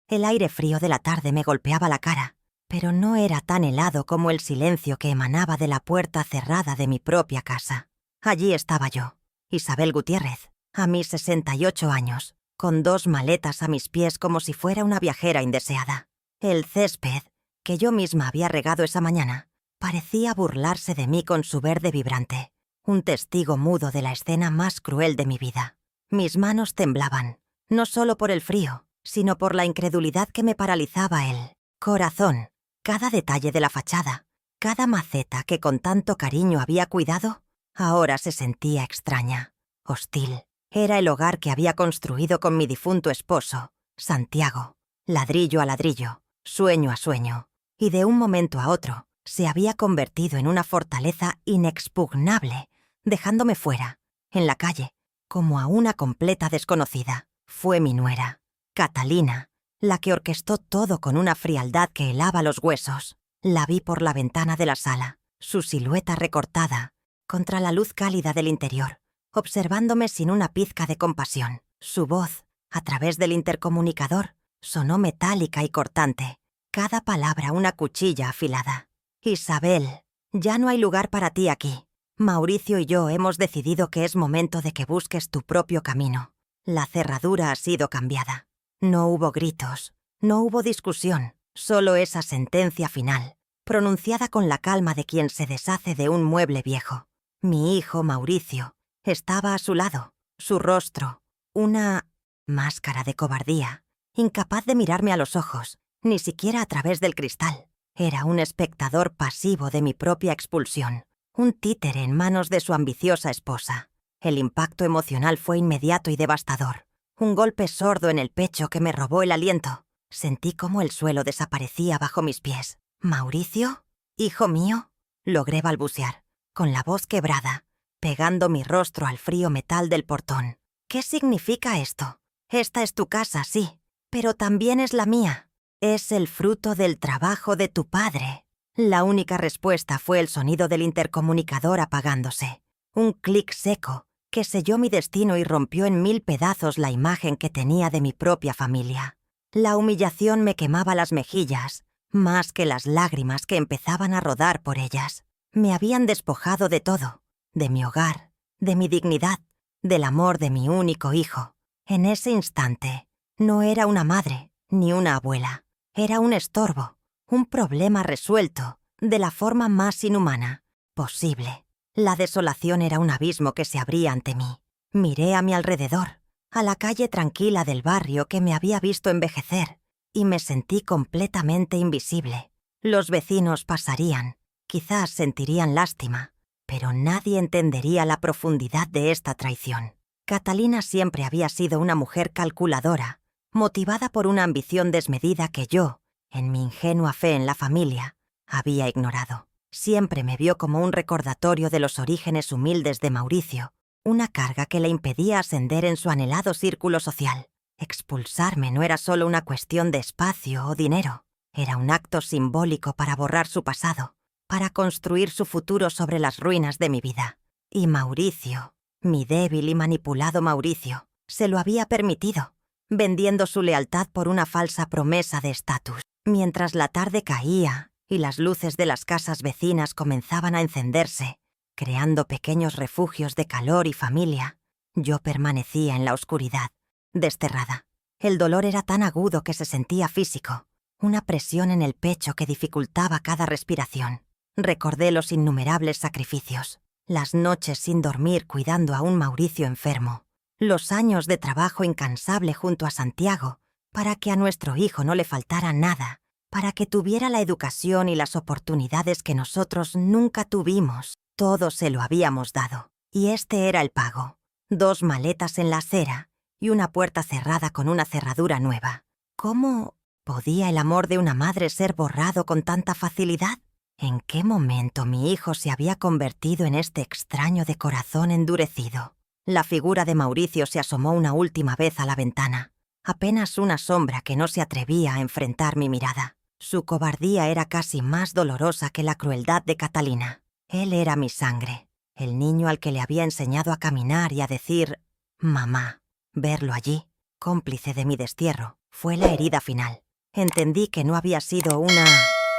El aire frío de la tarde me golpeaba la cara, pero no era tan helado como el silencio que emanaba de la puerta cerrada de mi propia casa. Allí estaba yo, Isabel Gutiérrez, a mis 68 años, con 2 maletas a mis pies como si fuera una viajera indeseada. El césped, que yo misma había regado esa mañana, parecía burlarse de mí con su verde vibrante, un testigo mudo de la escena más cruel de mi vida. Mis manos temblaban, no solo por el frío, sino por la incredulidad que me paralizaba el corazón. Cada detalle de la fachada, cada maceta que con tanto cariño había cuidado, ahora se sentía extraña, hostil. Era el hogar que había construido con mi difunto esposo, Santiago, ladrillo a ladrillo, sueño a sueño, y de un momento a otro se había convertido en una fortaleza inexpugnable, dejándome fuera, en la calle, como a una completa desconocida. Fue mi nuera, Catalina, la que orquestó todo con una frialdad que helaba los huesos. La vi por la ventana de la sala, su silueta recortada, contra la luz cálida del interior, observándome sin una pizca de compasión. Su voz, a través del intercomunicador, sonó metálica y cortante, cada palabra una cuchilla afilada. Isabel, ya no hay lugar para ti aquí. Mauricio y yo hemos decidido que es momento de que busques tu propio camino. La cerradura ha sido cambiada. No hubo gritos, no hubo discusión, solo esa sentencia final, pronunciada con la calma de quien se deshace de un mueble viejo. Mi hijo Mauricio estaba a su lado, su rostro, una máscara de cobardía, incapaz de mirarme a los ojos, ni siquiera a través del cristal. Era un espectador pasivo de mi propia expulsión, un títere en manos de su ambiciosa esposa. El impacto emocional fue inmediato y devastador. Un golpe sordo en el pecho que me robó el aliento. Sentí cómo el suelo desaparecía bajo mis pies. ¿Mauricio? ¿Hijo mío? Logré balbucear, con la voz quebrada, pegando mi rostro al frío metal del portón. ¿Qué significa esto? Esta es tu casa, sí, pero también es la mía. Es el fruto del trabajo de tu padre. La única respuesta fue el sonido del intercomunicador apagándose. Un clic seco que selló mi destino y rompió en 1000 pedazos la imagen que tenía de mi propia familia. La humillación me quemaba las mejillas, más que las lágrimas que empezaban a rodar por ellas. Me habían despojado de todo, de mi hogar, de mi dignidad, del amor de mi único hijo. En ese instante, no era una madre ni una abuela. Era un estorbo, un problema resuelto, de la forma más inhumana posible. La desolación era un abismo que se abría ante mí. Miré a mi alrededor, a la calle tranquila del barrio que me había visto envejecer, y me sentí completamente invisible. Los vecinos pasarían, quizás sentirían lástima, pero nadie entendería la profundidad de esta traición. Catalina siempre había sido una mujer calculadora, motivada por una ambición desmedida que yo, en mi ingenua fe en la familia, había ignorado. Siempre me vio como un recordatorio de los orígenes humildes de Mauricio, una carga que le impedía ascender en su anhelado círculo social. Expulsarme no era solo una cuestión de espacio o dinero, era un acto simbólico para borrar su pasado, para construir su futuro sobre las ruinas de mi vida. Y Mauricio, mi débil y manipulado Mauricio, se lo había permitido, vendiendo su lealtad por una falsa promesa de estatus. Mientras la tarde caía y las luces de las casas vecinas comenzaban a encenderse, creando pequeños refugios de calor y familia, yo permanecía en la oscuridad, desterrada. El dolor era tan agudo que se sentía físico, una presión en el pecho que dificultaba cada respiración. Recordé los innumerables sacrificios, las noches sin dormir cuidando a un Mauricio enfermo, los años de trabajo incansable junto a Santiago para que a nuestro hijo no le faltara nada, para que tuviera la educación y las oportunidades que nosotros nunca tuvimos. Todo se lo habíamos dado, y este era el pago. 2 maletas en la acera y una puerta cerrada con una cerradura nueva. ¿Cómo podía el amor de una madre ser borrado con tanta facilidad? ¿En qué momento mi hijo se había convertido en este extraño de corazón endurecido? La figura de Mauricio se asomó una última vez a la ventana, apenas una sombra que no se atrevía a enfrentar mi mirada. Su cobardía era casi más dolorosa que la crueldad de Catalina. Él era mi sangre, el niño al que le había enseñado a caminar y a decir «mamá». Verlo allí, cómplice de mi destierro, fue la herida final. Entendí que no había sido una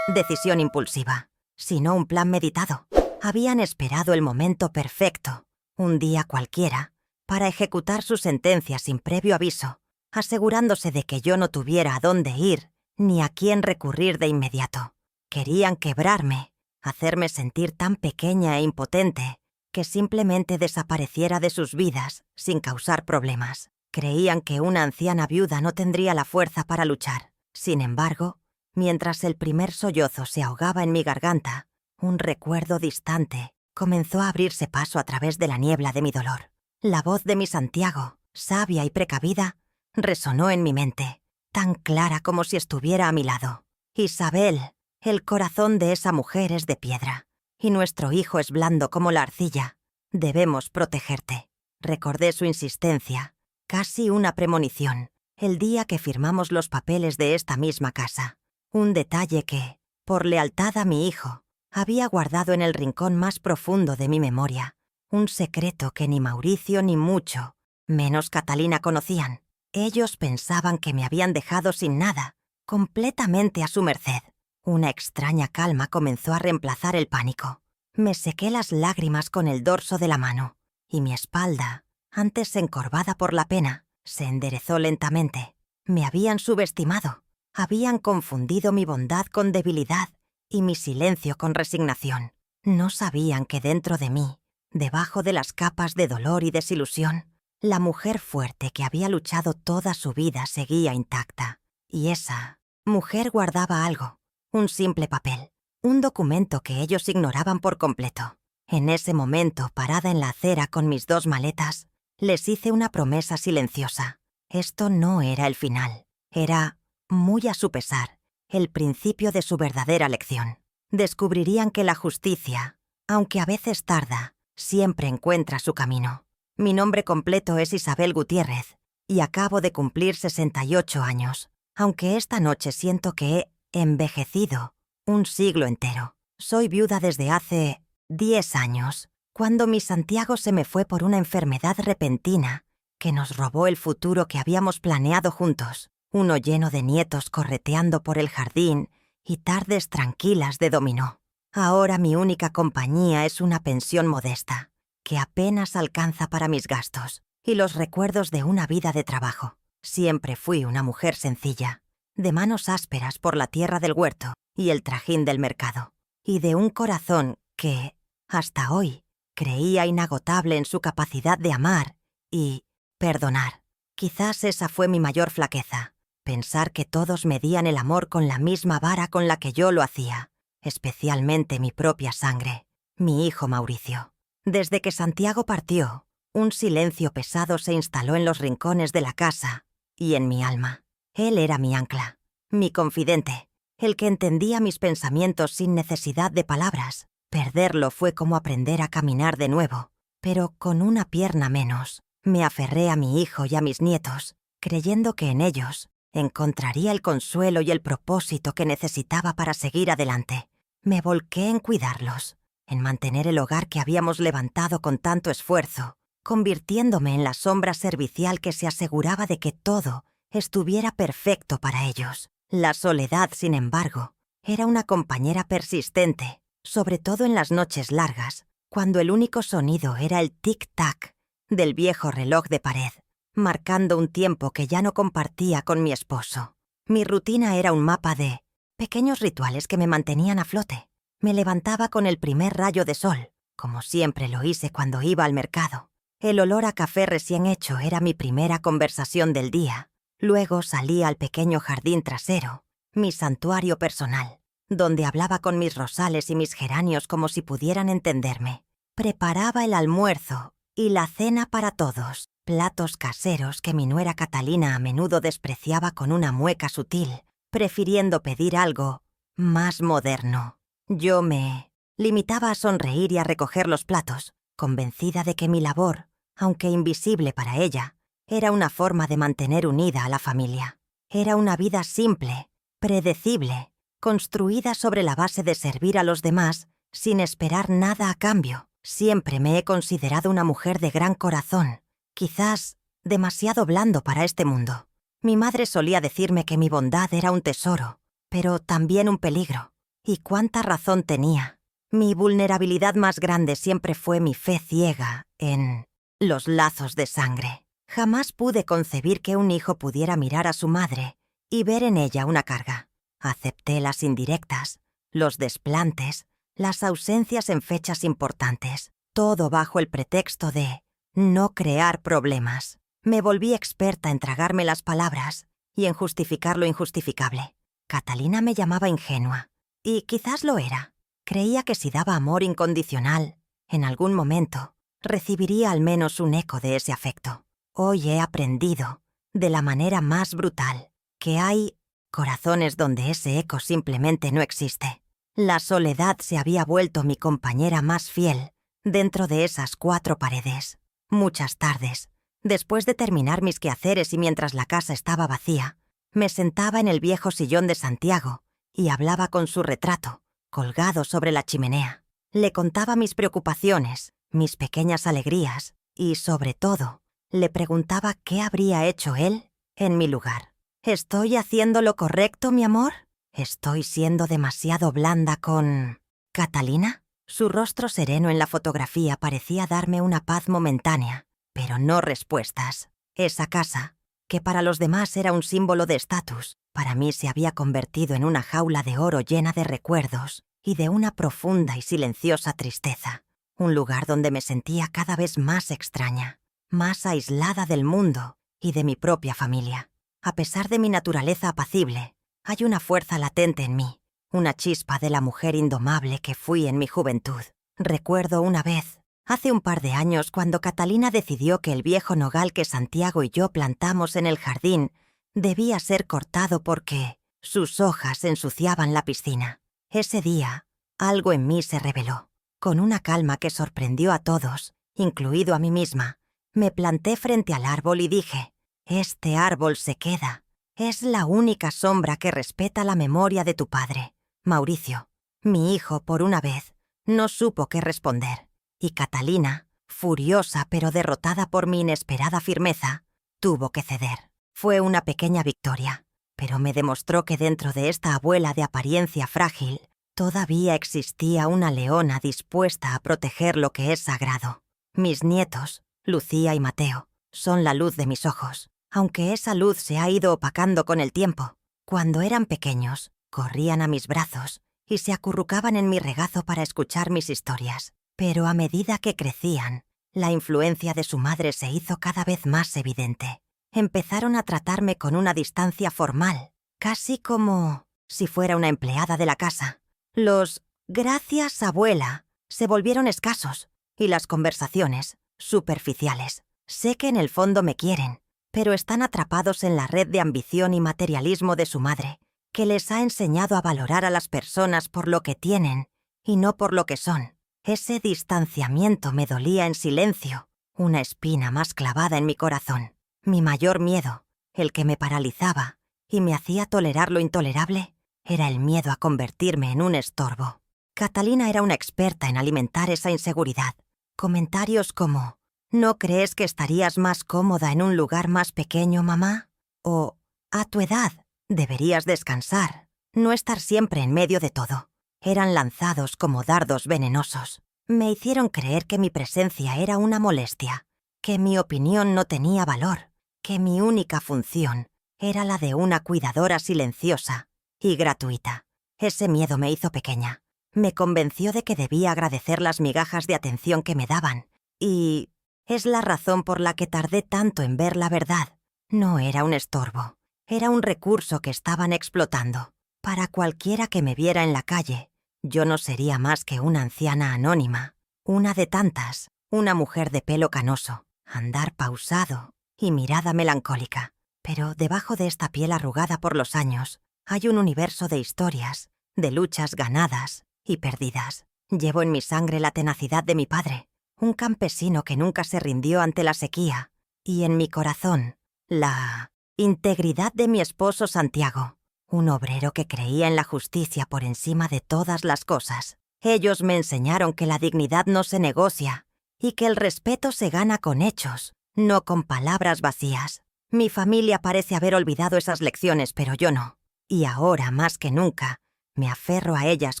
decisión impulsiva, sino un plan meditado. Habían esperado el momento perfecto, un día cualquiera, para ejecutar su sentencia sin previo aviso, asegurándose de que yo no tuviera a dónde ir ni a quién recurrir de inmediato. Querían quebrarme, hacerme sentir tan pequeña e impotente que simplemente desapareciera de sus vidas sin causar problemas. Creían que una anciana viuda no tendría la fuerza para luchar. Sin embargo, mientras el primer sollozo se ahogaba en mi garganta, un recuerdo distante comenzó a abrirse paso a través de la niebla de mi dolor. La voz de mi Santiago, sabia y precavida, resonó en mi mente, tan clara como si estuviera a mi lado. Isabel, el corazón de esa mujer es de piedra, y nuestro hijo es blando como la arcilla. Debemos protegerte. Recordé su insistencia, casi una premonición, el día que firmamos los papeles de esta misma casa. Un detalle que, por lealtad a mi hijo, había guardado en el rincón más profundo de mi memoria. Un secreto que ni Mauricio ni mucho, menos Catalina conocían. Ellos pensaban que me habían dejado sin nada, completamente a su merced. Una extraña calma comenzó a reemplazar el pánico. Me sequé las lágrimas con el dorso de la mano, y mi espalda, antes encorvada por la pena, se enderezó lentamente. Me habían subestimado, habían confundido mi bondad con debilidad y mi silencio con resignación. No sabían que dentro de mí, debajo de las capas de dolor y desilusión, la mujer fuerte que había luchado toda su vida seguía intacta. Y esa mujer guardaba algo, un simple papel, un documento que ellos ignoraban por completo. En ese momento, parada en la acera con mis 2 maletas, les hice una promesa silenciosa. Esto no era el final, era, muy a su pesar, el principio de su verdadera lección. Descubrirían que la justicia, aunque a veces tarda, siempre encuentra su camino. Mi nombre completo es Isabel Gutiérrez, y acabo de cumplir 68 años, aunque esta noche siento que he envejecido un siglo entero. Soy viuda desde hace 10 años, cuando mi Santiago se me fue por una enfermedad repentina que nos robó el futuro que habíamos planeado juntos, uno lleno de nietos correteando por el jardín y tardes tranquilas de dominó. Ahora mi única compañía es una pensión modesta, que apenas alcanza para mis gastos, y los recuerdos de una vida de trabajo. Siempre fui una mujer sencilla, de manos ásperas por la tierra del huerto y el trajín del mercado, y de un corazón que, hasta hoy, creía inagotable en su capacidad de amar y perdonar. Quizás esa fue mi mayor flaqueza, pensar que todos medían el amor con la misma vara con la que yo lo hacía, especialmente mi propia sangre, mi hijo Mauricio. Desde que Santiago partió, un silencio pesado se instaló en los rincones de la casa y en mi alma. Él era mi ancla, mi confidente, el que entendía mis pensamientos sin necesidad de palabras. Perderlo fue como aprender a caminar de nuevo, pero con una pierna menos. Me aferré a mi hijo y a mis nietos, creyendo que en ellos encontraría el consuelo y el propósito que necesitaba para seguir adelante. Me volqué en cuidarlos, en mantener el hogar que habíamos levantado con tanto esfuerzo, convirtiéndome en la sombra servicial que se aseguraba de que todo estuviera perfecto para ellos. La soledad, sin embargo, era una compañera persistente, sobre todo en las noches largas, cuando el único sonido era el tic-tac del viejo reloj de pared, marcando un tiempo que ya no compartía con mi esposo. Mi rutina era un mapa de pequeños rituales que me mantenían a flote. Me levantaba con el primer rayo de sol, como siempre lo hice cuando iba al mercado. El olor a café recién hecho era mi primera conversación del día. Luego salía al pequeño jardín trasero, mi santuario personal, donde hablaba con mis rosales y mis geranios como si pudieran entenderme. Preparaba el almuerzo y la cena para todos, platos caseros que mi nuera Catalina a menudo despreciaba con una mueca sutil, prefiriendo pedir algo más moderno. Yo me limitaba a sonreír y a recoger los platos, convencida de que mi labor, aunque invisible para ella, era una forma de mantener unida a la familia. Era una vida simple, predecible, construida sobre la base de servir a los demás sin esperar nada a cambio. Siempre me he considerado una mujer de gran corazón, quizás demasiado blando para este mundo. Mi madre solía decirme que mi bondad era un tesoro, pero también un peligro. Y cuánta razón tenía. Mi vulnerabilidad más grande siempre fue mi fe ciega en los lazos de sangre. Jamás pude concebir que un hijo pudiera mirar a su madre y ver en ella una carga. Acepté las indirectas, los desplantes, las ausencias en fechas importantes, todo bajo el pretexto de no crear problemas. Me volví experta en tragarme las palabras y en justificar lo injustificable. Catalina me llamaba ingenua, y quizás lo era. Creía que si daba amor incondicional, en algún momento, recibiría al menos un eco de ese afecto. Hoy he aprendido, de la manera más brutal, que hay corazones donde ese eco simplemente no existe. La soledad se había vuelto mi compañera más fiel dentro de esas 4 paredes. Muchas tardes, después de terminar mis quehaceres y mientras la casa estaba vacía, me sentaba en el viejo sillón de Santiago y hablaba con su retrato, colgado sobre la chimenea. Le contaba mis preocupaciones, mis pequeñas alegrías y, sobre todo, le preguntaba qué habría hecho él en mi lugar. ¿Estoy haciendo lo correcto, mi amor? ¿Estoy siendo demasiado blanda con Catalina? Su rostro sereno en la fotografía parecía darme una paz momentánea, pero no respuestas. Esa casa, que para los demás era un símbolo de estatus, para mí se había convertido en una jaula de oro llena de recuerdos y de una profunda y silenciosa tristeza. Un lugar donde me sentía cada vez más extraña, más aislada del mundo y de mi propia familia. A pesar de mi naturaleza apacible, hay una fuerza latente en mí, una chispa de la mujer indomable que fui en mi juventud. Recuerdo una vez, hace un par de años, cuando Catalina decidió que el viejo nogal que Santiago y yo plantamos en el jardín debía ser cortado porque sus hojas ensuciaban la piscina. Ese día, algo en mí se reveló. Con una calma que sorprendió a todos, incluido a mí misma, me planté frente al árbol y dije: «Este árbol se queda. Es la única sombra que respeta la memoria de tu padre, Mauricio». Mi hijo, por una vez, no supo qué responder, y Catalina, furiosa pero derrotada por mi inesperada firmeza, tuvo que ceder. Fue una pequeña victoria, pero me demostró que dentro de esta abuela de apariencia frágil, todavía existía una leona dispuesta a proteger lo que es sagrado. Mis nietos, Lucía y Mateo, son la luz de mis ojos, aunque esa luz se ha ido opacando con el tiempo. Cuando eran pequeños, corrían a mis brazos y se acurrucaban en mi regazo para escuchar mis historias. Pero a medida que crecían, la influencia de su madre se hizo cada vez más evidente. Empezaron a tratarme con una distancia formal, casi como si fuera una empleada de la casa. Los «gracias, abuela» se volvieron escasos y las conversaciones superficiales. Sé que en el fondo me quieren, pero están atrapados en la red de ambición y materialismo de su madre, que les ha enseñado a valorar a las personas por lo que tienen y no por lo que son. Ese distanciamiento me dolía en silencio, una espina más clavada en mi corazón. Mi mayor miedo, el que me paralizaba y me hacía tolerar lo intolerable, era el miedo a convertirme en un estorbo. Catalina era una experta en alimentar esa inseguridad. Comentarios como: «¿No crees que estarías más cómoda en un lugar más pequeño, mamá?», o «A tu edad, deberías descansar, no estar siempre en medio de todo», eran lanzados como dardos venenosos. Me hicieron creer que mi presencia era una molestia, que mi opinión no tenía valor, que mi única función era la de una cuidadora silenciosa y gratuita. Ese miedo me hizo pequeña. Me convenció de que debía agradecer las migajas de atención que me daban, y es la razón por la que tardé tanto en ver la verdad. No era un estorbo, era un recurso que estaban explotando. Para cualquiera que me viera en la calle, yo no sería más que una anciana anónima, una de tantas, una mujer de pelo canoso, andar pausado y mirada melancólica. Pero debajo de esta piel arrugada por los años, hay un universo de historias, de luchas ganadas y perdidas. Llevo en mi sangre la tenacidad de mi padre, un campesino que nunca se rindió ante la sequía, y en mi corazón, la integridad de mi esposo Santiago, un obrero que creía en la justicia por encima de todas las cosas. Ellos me enseñaron que la dignidad no se negocia y que el respeto se gana con hechos, no con palabras vacías. Mi familia parece haber olvidado esas lecciones, pero yo no. Y ahora, más que nunca, me aferro a ellas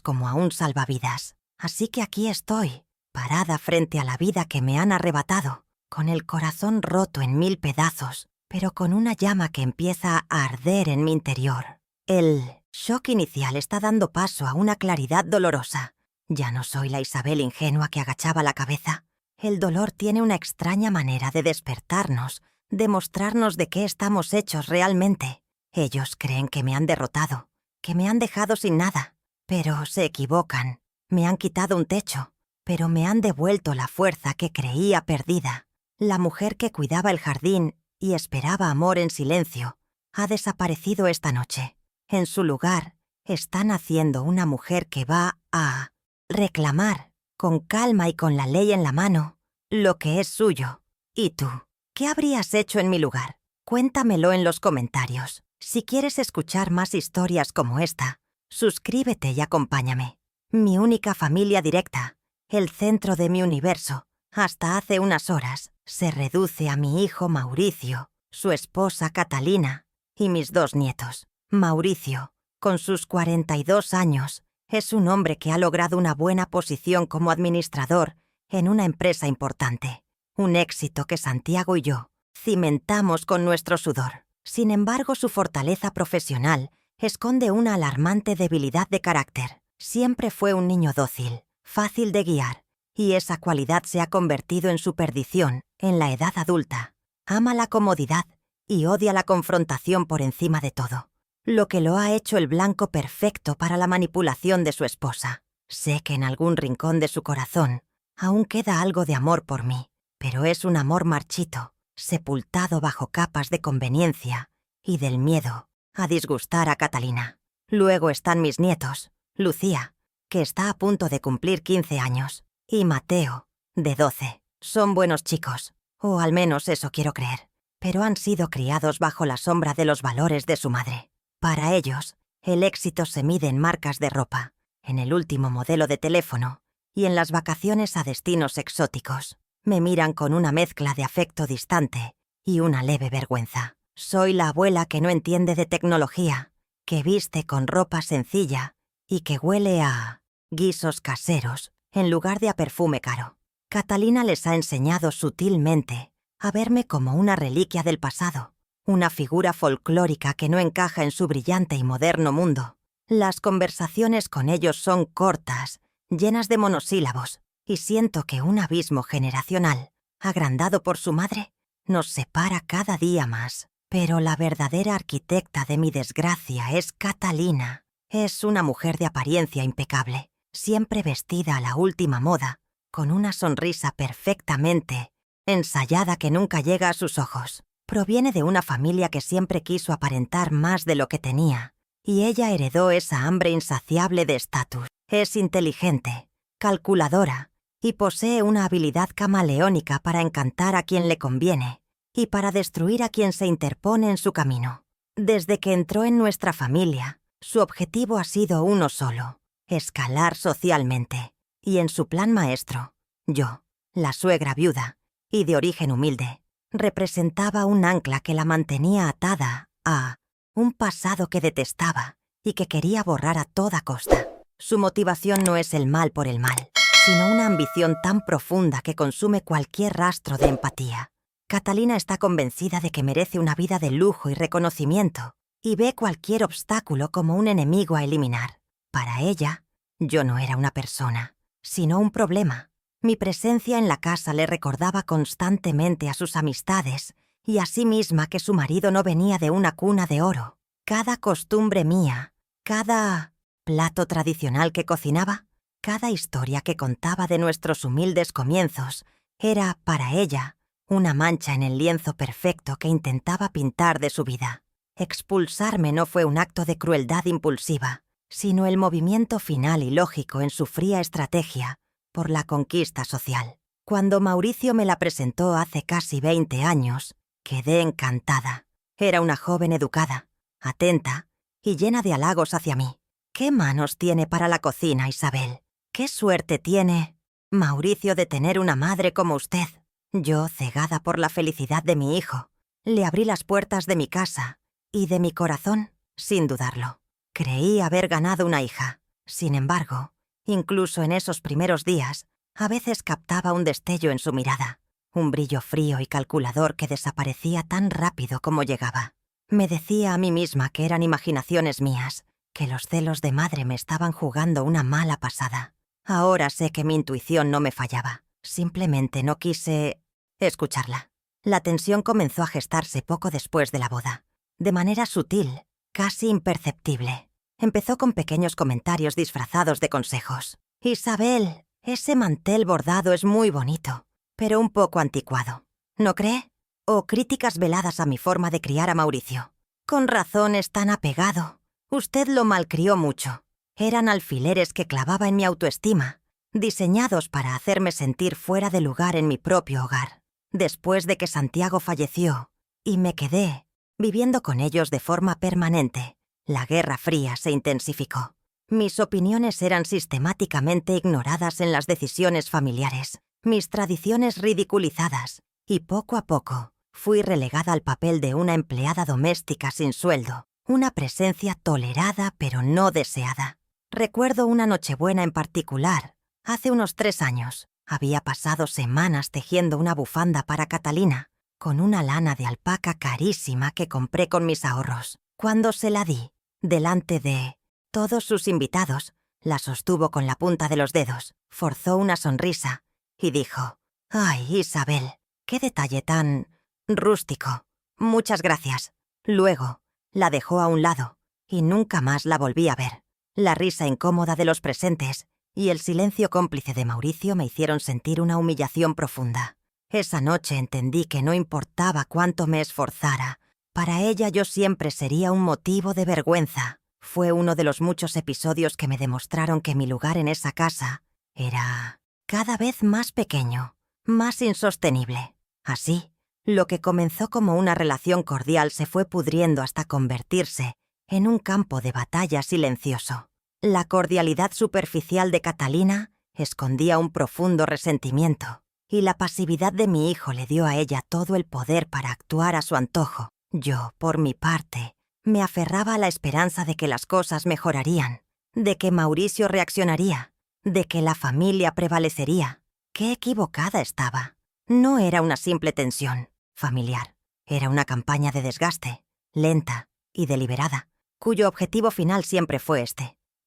como a un salvavidas. Así que aquí estoy, parada frente a la vida que me han arrebatado, con el corazón roto en 1000 pedazos, pero con una llama que empieza a arder en mi interior. El shock inicial está dando paso a una claridad dolorosa. Ya no soy la Isabel ingenua que agachaba la cabeza. El dolor tiene una extraña manera de despertarnos, de mostrarnos de qué estamos hechos realmente. Ellos creen que me han derrotado, que me han dejado sin nada, pero se equivocan. Me han quitado un techo, pero me han devuelto la fuerza que creía perdida. La mujer que cuidaba el jardín y esperaba amor en silencio ha desaparecido esta noche. En su lugar está naciendo una mujer que va a reclamar, con calma y con la ley en la mano, lo que es suyo. ¿Y tú? ¿Qué habrías hecho en mi lugar? Cuéntamelo en los comentarios. Si quieres escuchar más historias como esta, suscríbete y acompáñame. Mi única familia directa, el centro de mi universo, hasta hace unas horas, se reduce a mi hijo Mauricio, su esposa Catalina y mis 2 nietos. Mauricio, con sus 42 años, es un hombre que ha logrado una buena posición como administrador en una empresa importante. Un éxito que Santiago y yo cimentamos con nuestro sudor. Sin embargo, su fortaleza profesional esconde una alarmante debilidad de carácter. Siempre fue un niño dócil, fácil de guiar, y esa cualidad se ha convertido en su perdición en la edad adulta. Ama la comodidad y odia la confrontación por encima de todo, lo que lo ha hecho el blanco perfecto para la manipulación de su esposa. Sé que en algún rincón de su corazón aún queda algo de amor por mí, pero es un amor marchito, sepultado bajo capas de conveniencia y del miedo a disgustar a Catalina. Luego están mis nietos, Lucía, que está a punto de cumplir 15 años, y Mateo, de 12. Son buenos chicos, o al menos eso quiero creer, pero han sido criados bajo la sombra de los valores de su madre. Para ellos, el éxito se mide en marcas de ropa, en el último modelo de teléfono y en las vacaciones a destinos exóticos. Me miran con una mezcla de afecto distante y una leve vergüenza. Soy la abuela que no entiende de tecnología, que viste con ropa sencilla y que huele a guisos caseros en lugar de a perfume caro. Catalina les ha enseñado sutilmente a verme como una reliquia del pasado, una figura folclórica que no encaja en su brillante y moderno mundo. Las conversaciones con ellos son cortas, llenas de monosílabos, y siento que un abismo generacional, agrandado por su madre, nos separa cada día más. Pero la verdadera arquitecta de mi desgracia es Catalina. Es una mujer de apariencia impecable, siempre vestida a la última moda, con una sonrisa perfectamente ensayada que nunca llega a sus ojos. Proviene de una familia que siempre quiso aparentar más de lo que tenía, y ella heredó esa hambre insaciable de estatus. Es inteligente, calculadora, y posee una habilidad camaleónica para encantar a quien le conviene y para destruir a quien se interpone en su camino. Desde que entró en nuestra familia, su objetivo ha sido uno solo: escalar socialmente. Y en su plan maestro, yo, la suegra viuda y de origen humilde, representaba un ancla que la mantenía atada a un pasado que detestaba y que quería borrar a toda costa. Su motivación no es el mal por el mal, sino una ambición tan profunda que consume cualquier rastro de empatía. Catalina está convencida de que merece una vida de lujo y reconocimiento, y ve cualquier obstáculo como un enemigo a eliminar. Para ella, yo no era una persona, sino un problema. Mi presencia en la casa le recordaba constantemente a sus amistades y a sí misma que su marido no venía de una cuna de oro. Cada costumbre mía, cada plato tradicional que cocinaba, cada historia que contaba de nuestros humildes comienzos, era, para ella, una mancha en el lienzo perfecto que intentaba pintar de su vida. Expulsarme no fue un acto de crueldad impulsiva, sino el movimiento final y lógico en su fría estrategia por la conquista social. Cuando Mauricio me la presentó hace casi 20 años, quedé encantada. Era una joven educada, atenta y llena de halagos hacia mí. ¿Qué manos tiene para la cocina, Isabel? ¿Qué suerte tiene Mauricio de tener una madre como usted? Yo, cegada por la felicidad de mi hijo, le abrí las puertas de mi casa y de mi corazón, sin dudarlo. Creí haber ganado una hija. Sin embargo, incluso en esos primeros días, a veces captaba un destello en su mirada, un brillo frío y calculador que desaparecía tan rápido como llegaba. Me decía a mí misma que eran imaginaciones mías, que los celos de madre me estaban jugando una mala pasada. Ahora sé que mi intuición no me fallaba. Simplemente no quise escucharla. La tensión comenzó a gestarse poco después de la boda. De manera sutil, casi imperceptible. Empezó con pequeños comentarios disfrazados de consejos. «Isabel, ese mantel bordado es muy bonito, pero un poco anticuado. ¿No cree?» O críticas veladas a mi forma de criar a Mauricio. «Con razón es tan apegado. Usted lo malcrió mucho». Eran alfileres que clavaba en mi autoestima, diseñados para hacerme sentir fuera de lugar en mi propio hogar. Después de que Santiago falleció y me quedé viviendo con ellos de forma permanente, la Guerra Fría se intensificó. Mis opiniones eran sistemáticamente ignoradas en las decisiones familiares, mis tradiciones ridiculizadas, y poco a poco fui relegada al papel de una empleada doméstica sin sueldo, una presencia tolerada pero no deseada. Recuerdo una Nochebuena en particular. Hace unos 3 años, había pasado semanas tejiendo una bufanda para Catalina, con una lana de alpaca carísima que compré con mis ahorros. Cuando se la di, delante de todos sus invitados, la sostuvo con la punta de los dedos, forzó una sonrisa y dijo: «Ay, Isabel, qué detalle tan rústico. Muchas gracias». Luego, la dejó a un lado y nunca más la volví a ver. La risa incómoda de los presentes y el silencio cómplice de Mauricio me hicieron sentir una humillación profunda. Esa noche entendí que no importaba cuánto me esforzara, para ella yo siempre sería un motivo de vergüenza. Fue uno de los muchos episodios que me demostraron que mi lugar en esa casa era cada vez más pequeño, más insostenible. Así, lo que comenzó como una relación cordial se fue pudriendo hasta convertirse en un campo de batalla silencioso. La cordialidad superficial de Catalina escondía un profundo resentimiento, y la pasividad de mi hijo le dio a ella todo el poder para actuar a su antojo. Yo, por mi parte, me aferraba a la esperanza de que las cosas mejorarían, de que Mauricio reaccionaría, de que la familia prevalecería. Qué equivocada estaba. No era una simple tensión familiar, era una campaña de desgaste, lenta y deliberada, cuyo objetivo final siempre fue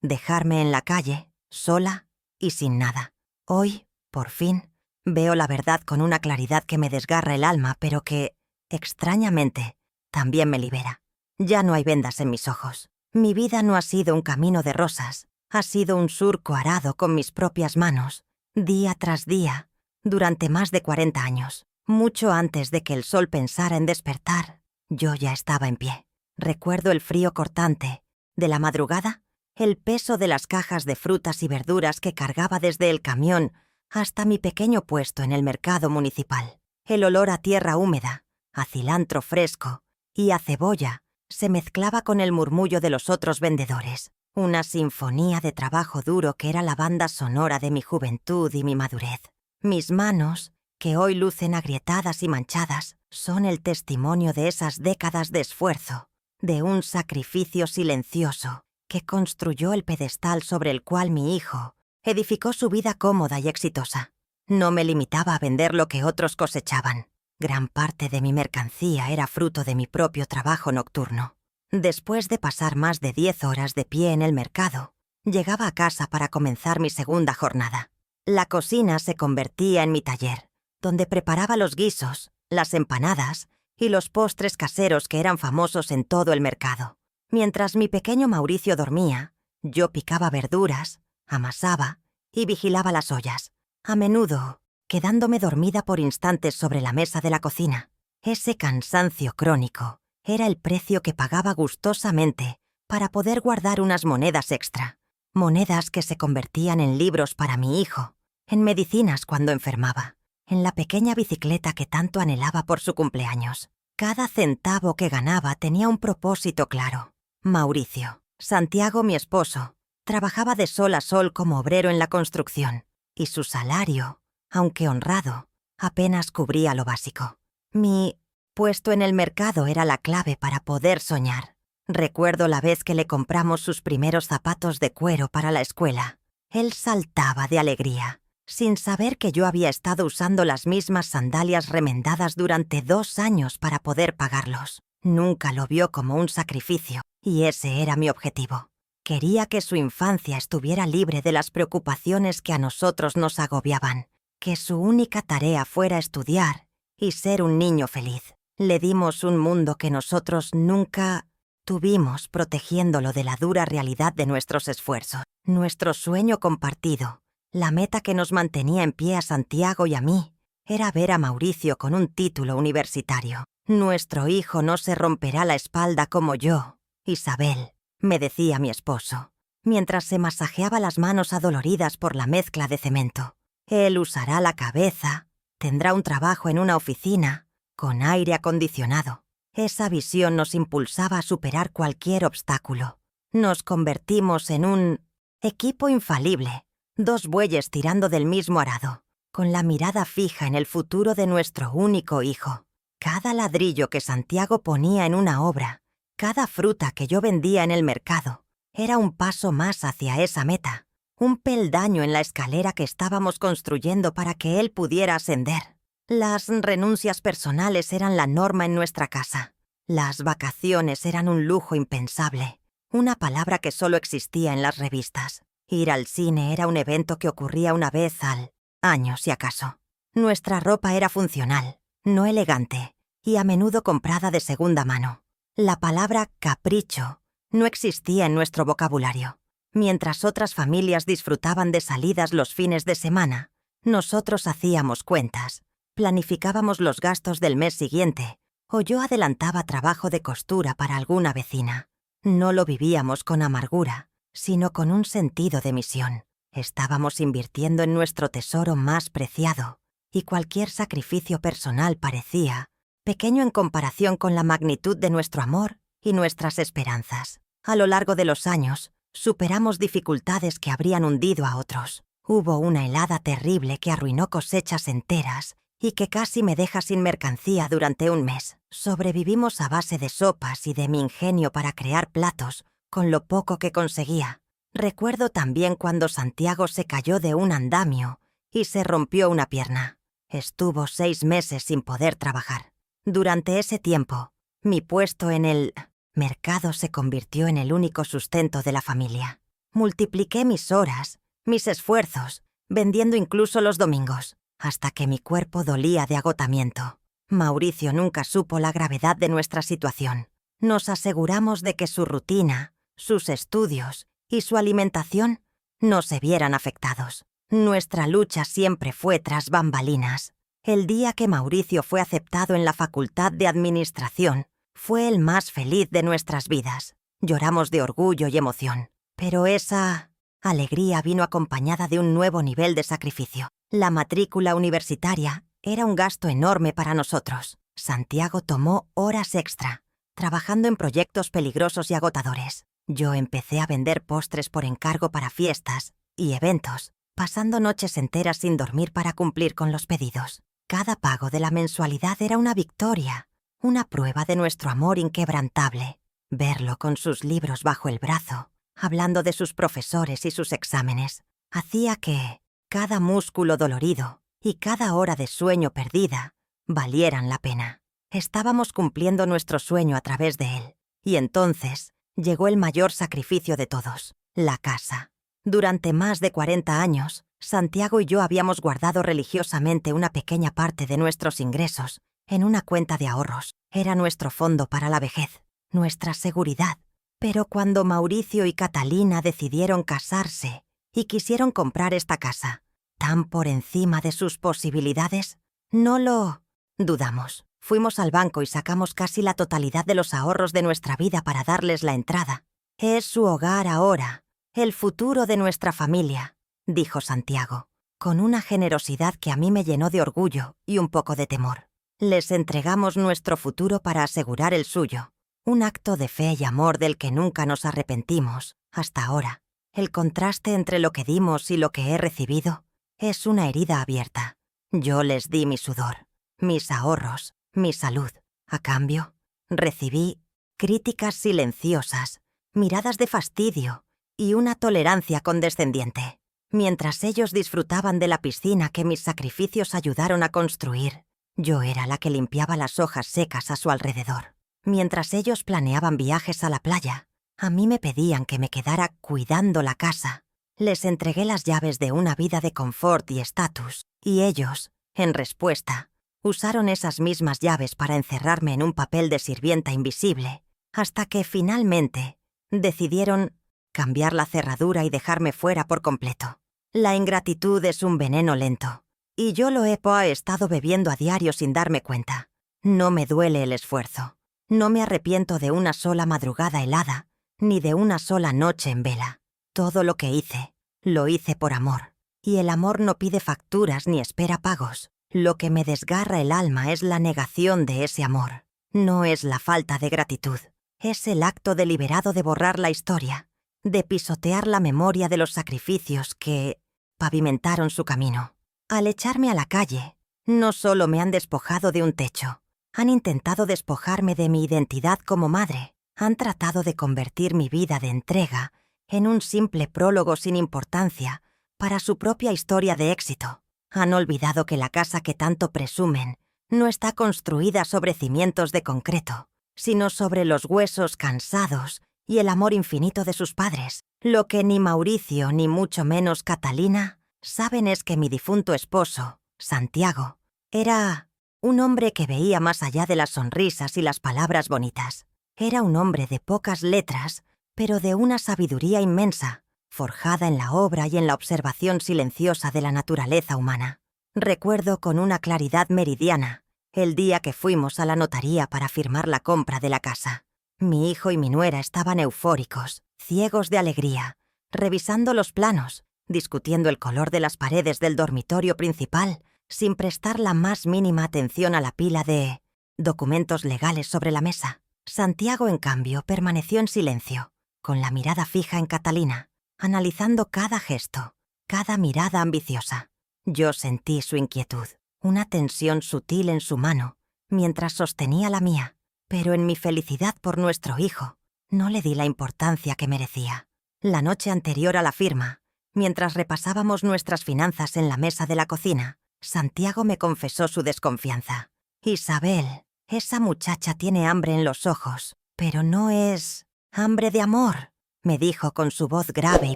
dejarme en la calle, sola y sin nada. Hoy, por fin, veo la verdad con una claridad que me desgarra el alma, pero que, extrañamente, también me libera. Ya no hay vendas en mis ojos. Mi vida no ha sido un camino de rosas, ha sido un surco arado con mis propias manos, día tras día, durante más de 40 años. Mucho antes de que el sol pensara en despertar, yo ya estaba en pie. Recuerdo el frío cortante de la madrugada, el peso de las cajas de frutas y verduras que cargaba desde el camión hasta mi pequeño puesto en el mercado municipal. El olor a tierra húmeda, a cilantro fresco y a cebolla se mezclaba con el murmullo de los otros vendedores, una sinfonía de trabajo duro que era la banda sonora de mi juventud y mi madurez. Mis manos, que hoy lucen agrietadas y manchadas, son el testimonio de esas décadas de esfuerzo, de un sacrificio silencioso que construyó el pedestal sobre el cual mi hijo edificó su vida cómoda y exitosa. No me limitaba a vender lo que otros cosechaban. Gran parte de mi mercancía era fruto de mi propio trabajo nocturno. Después de pasar más de 10 horas de pie en el mercado, llegaba a casa para comenzar mi segunda jornada. La cocina se convertía en mi taller, donde preparaba los guisos, las empanadas y los postres caseros que eran famosos en todo el mercado. Mientras mi pequeño Mauricio dormía, yo picaba verduras, amasaba y vigilaba las ollas, a menudo quedándome dormida por instantes sobre la mesa de la cocina. Ese cansancio crónico era el precio que pagaba gustosamente para poder guardar unas monedas extra, monedas que se convertían en libros para mi hijo, en medicinas cuando enfermaba, en la pequeña bicicleta que tanto anhelaba por su cumpleaños. Cada centavo que ganaba tenía un propósito claro. Mauricio, Santiago, mi esposo, trabajaba de sol a sol como obrero en la construcción, y su salario, aunque honrado, Apenas cubría lo básico. Mi puesto en el mercado era la clave para poder soñar. Recuerdo la vez que le compramos sus primeros zapatos de cuero para la escuela. Él saltaba de alegría, sin saber que yo había estado usando las mismas sandalias remendadas durante 2 años para poder pagarlos. Nunca lo vio como un sacrificio, y ese era mi objetivo. Quería que su infancia estuviera libre de las preocupaciones que a nosotros nos agobiaban, que su única tarea fuera estudiar y ser un niño feliz. Le dimos un mundo que nosotros nunca tuvimos, protegiéndolo de la dura realidad de nuestros esfuerzos. Nuestro sueño compartido, la meta que nos mantenía en pie a Santiago y a mí, era ver a Mauricio con un título universitario. Nuestro hijo no se romperá la espalda como yo, Isabel, me decía mi esposo, mientras se masajeaba las manos adoloridas por la mezcla de cemento. Él usará la cabeza, tendrá un trabajo en una oficina, con aire acondicionado. Esa visión nos impulsaba a superar cualquier obstáculo. Nos convertimos en un equipo infalible, 2 bueyes tirando del mismo arado, con la mirada fija en el futuro de nuestro único hijo. Cada ladrillo que Santiago ponía en una obra, cada fruta que yo vendía en el mercado, era un paso más hacia esa meta, un peldaño en la escalera que estábamos construyendo para que él pudiera ascender. Las renuncias personales eran la norma en nuestra casa. Las vacaciones eran un lujo impensable, una palabra que solo existía en las revistas. Ir al cine era un evento que ocurría una vez al año, si acaso. Nuestra ropa era funcional, no elegante, y a menudo comprada de segunda mano. La palabra capricho no existía en nuestro vocabulario. Mientras otras familias disfrutaban de salidas los fines de semana, nosotros hacíamos cuentas, planificábamos los gastos del mes siguiente, o yo adelantaba trabajo de costura para alguna vecina. No lo vivíamos con amargura, sino con un sentido de misión. Estábamos invirtiendo en nuestro tesoro más preciado, y cualquier sacrificio personal parecía pequeño en comparación con la magnitud de nuestro amor y nuestras esperanzas. A lo largo de los años, superamos dificultades que habrían hundido a otros. Hubo una helada terrible que arruinó cosechas enteras y que casi me deja sin mercancía durante un mes. Sobrevivimos a base de sopas y de mi ingenio para crear platos, con lo poco que conseguía. Recuerdo también cuando Santiago se cayó de un andamio y se rompió una pierna. Estuvo 6 meses sin poder trabajar. Durante ese tiempo, mi puesto en el mercado se convirtió en el único sustento de la familia. Multipliqué mis horas, mis esfuerzos, vendiendo incluso los domingos, hasta que mi cuerpo dolía de agotamiento. Mauricio nunca supo la gravedad de nuestra situación. Nos aseguramos de que su rutina, sus estudios y su alimentación no se vieran afectados. Nuestra lucha siempre fue tras bambalinas. El día que Mauricio fue aceptado en la Facultad de Administración, fue el más feliz de nuestras vidas. Lloramos de orgullo y emoción. Pero esa alegría vino acompañada de un nuevo nivel de sacrificio. La matrícula universitaria era un gasto enorme para nosotros. Santiago tomó horas extra, trabajando en proyectos peligrosos y agotadores. Yo empecé a vender postres por encargo para fiestas y eventos, pasando noches enteras sin dormir para cumplir con los pedidos. Cada pago de la mensualidad era una victoria, una prueba de nuestro amor inquebrantable. Verlo con sus libros bajo el brazo, hablando de sus profesores y sus exámenes, hacía que cada músculo dolorido y cada hora de sueño perdida valieran la pena. Estábamos cumpliendo nuestro sueño a través de él. Y entonces llegó el mayor sacrificio de todos, la casa. Durante más de 40 años, Santiago y yo habíamos guardado religiosamente una pequeña parte de nuestros ingresos en una cuenta de ahorros. Era nuestro fondo para la vejez, nuestra seguridad. Pero cuando Mauricio y Catalina decidieron casarse y quisieron comprar esta casa, tan por encima de sus posibilidades, no lo dudamos. Fuimos al banco y sacamos casi la totalidad de los ahorros de nuestra vida para darles la entrada. Es su hogar ahora, el futuro de nuestra familia, dijo Santiago, con una generosidad que a mí me llenó de orgullo y un poco de temor. Les entregamos nuestro futuro para asegurar el suyo, un acto de fe y amor del que nunca nos arrepentimos hasta ahora. El contraste entre lo que dimos y lo que he recibido es una herida abierta. Yo les di mi sudor, mis ahorros, mi salud. A cambio, recibí críticas silenciosas, miradas de fastidio y una tolerancia condescendiente. Mientras ellos disfrutaban de la piscina que mis sacrificios ayudaron a construir, yo era la que limpiaba las hojas secas a su alrededor. Mientras ellos planeaban viajes a la playa, a mí me pedían que me quedara cuidando la casa. Les entregué las llaves de una vida de confort y estatus, y ellos, en respuesta, usaron esas mismas llaves para encerrarme en un papel de sirvienta invisible, hasta que finalmente decidieron cambiar la cerradura y dejarme fuera por completo. La ingratitud es un veneno lento, y yo lo he estado bebiendo a diario sin darme cuenta. No me duele el esfuerzo. No me arrepiento de una sola madrugada helada, ni de una sola noche en vela. Todo lo que hice, lo hice por amor. Y el amor no pide facturas ni espera pagos. Lo que me desgarra el alma es la negación de ese amor. No es la falta de gratitud. Es el acto deliberado de borrar la historia, de pisotear la memoria de los sacrificios que pavimentaron su camino. Al echarme a la calle, no solo me han despojado de un techo, han intentado despojarme de mi identidad como madre, han tratado de convertir mi vida de entrega en un simple prólogo sin importancia para su propia historia de éxito. Han olvidado que la casa que tanto presumen no está construida sobre cimientos de concreto, sino sobre los huesos cansados y el amor infinito de sus padres. Lo que ni Mauricio ni mucho menos Catalina saben es que mi difunto esposo, Santiago, era un hombre que veía más allá de las sonrisas y las palabras bonitas. Era un hombre de pocas letras, pero de una sabiduría inmensa, forjada en la obra y en la observación silenciosa de la naturaleza humana. Recuerdo con una claridad meridiana el día que fuimos a la notaría para firmar la compra de la casa. Mi hijo y mi nuera estaban eufóricos, ciegos de alegría, revisando los planos, discutiendo el color de las paredes del dormitorio principal, sin prestar la más mínima atención a la pila de documentos legales sobre la mesa. Santiago, en cambio, permaneció en silencio, con la mirada fija en Catalina, analizando cada gesto, cada mirada ambiciosa. Yo sentí su inquietud, una tensión sutil en su mano, mientras sostenía la mía, pero en mi felicidad por nuestro hijo, no le di la importancia que merecía. La noche anterior a la firma, mientras repasábamos nuestras finanzas en la mesa de la cocina, Santiago me confesó su desconfianza. «Isabel, esa muchacha tiene hambre en los ojos, pero no es hambre de amor», me dijo con su voz grave y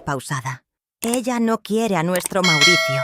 pausada. «Ella no quiere a nuestro Mauricio.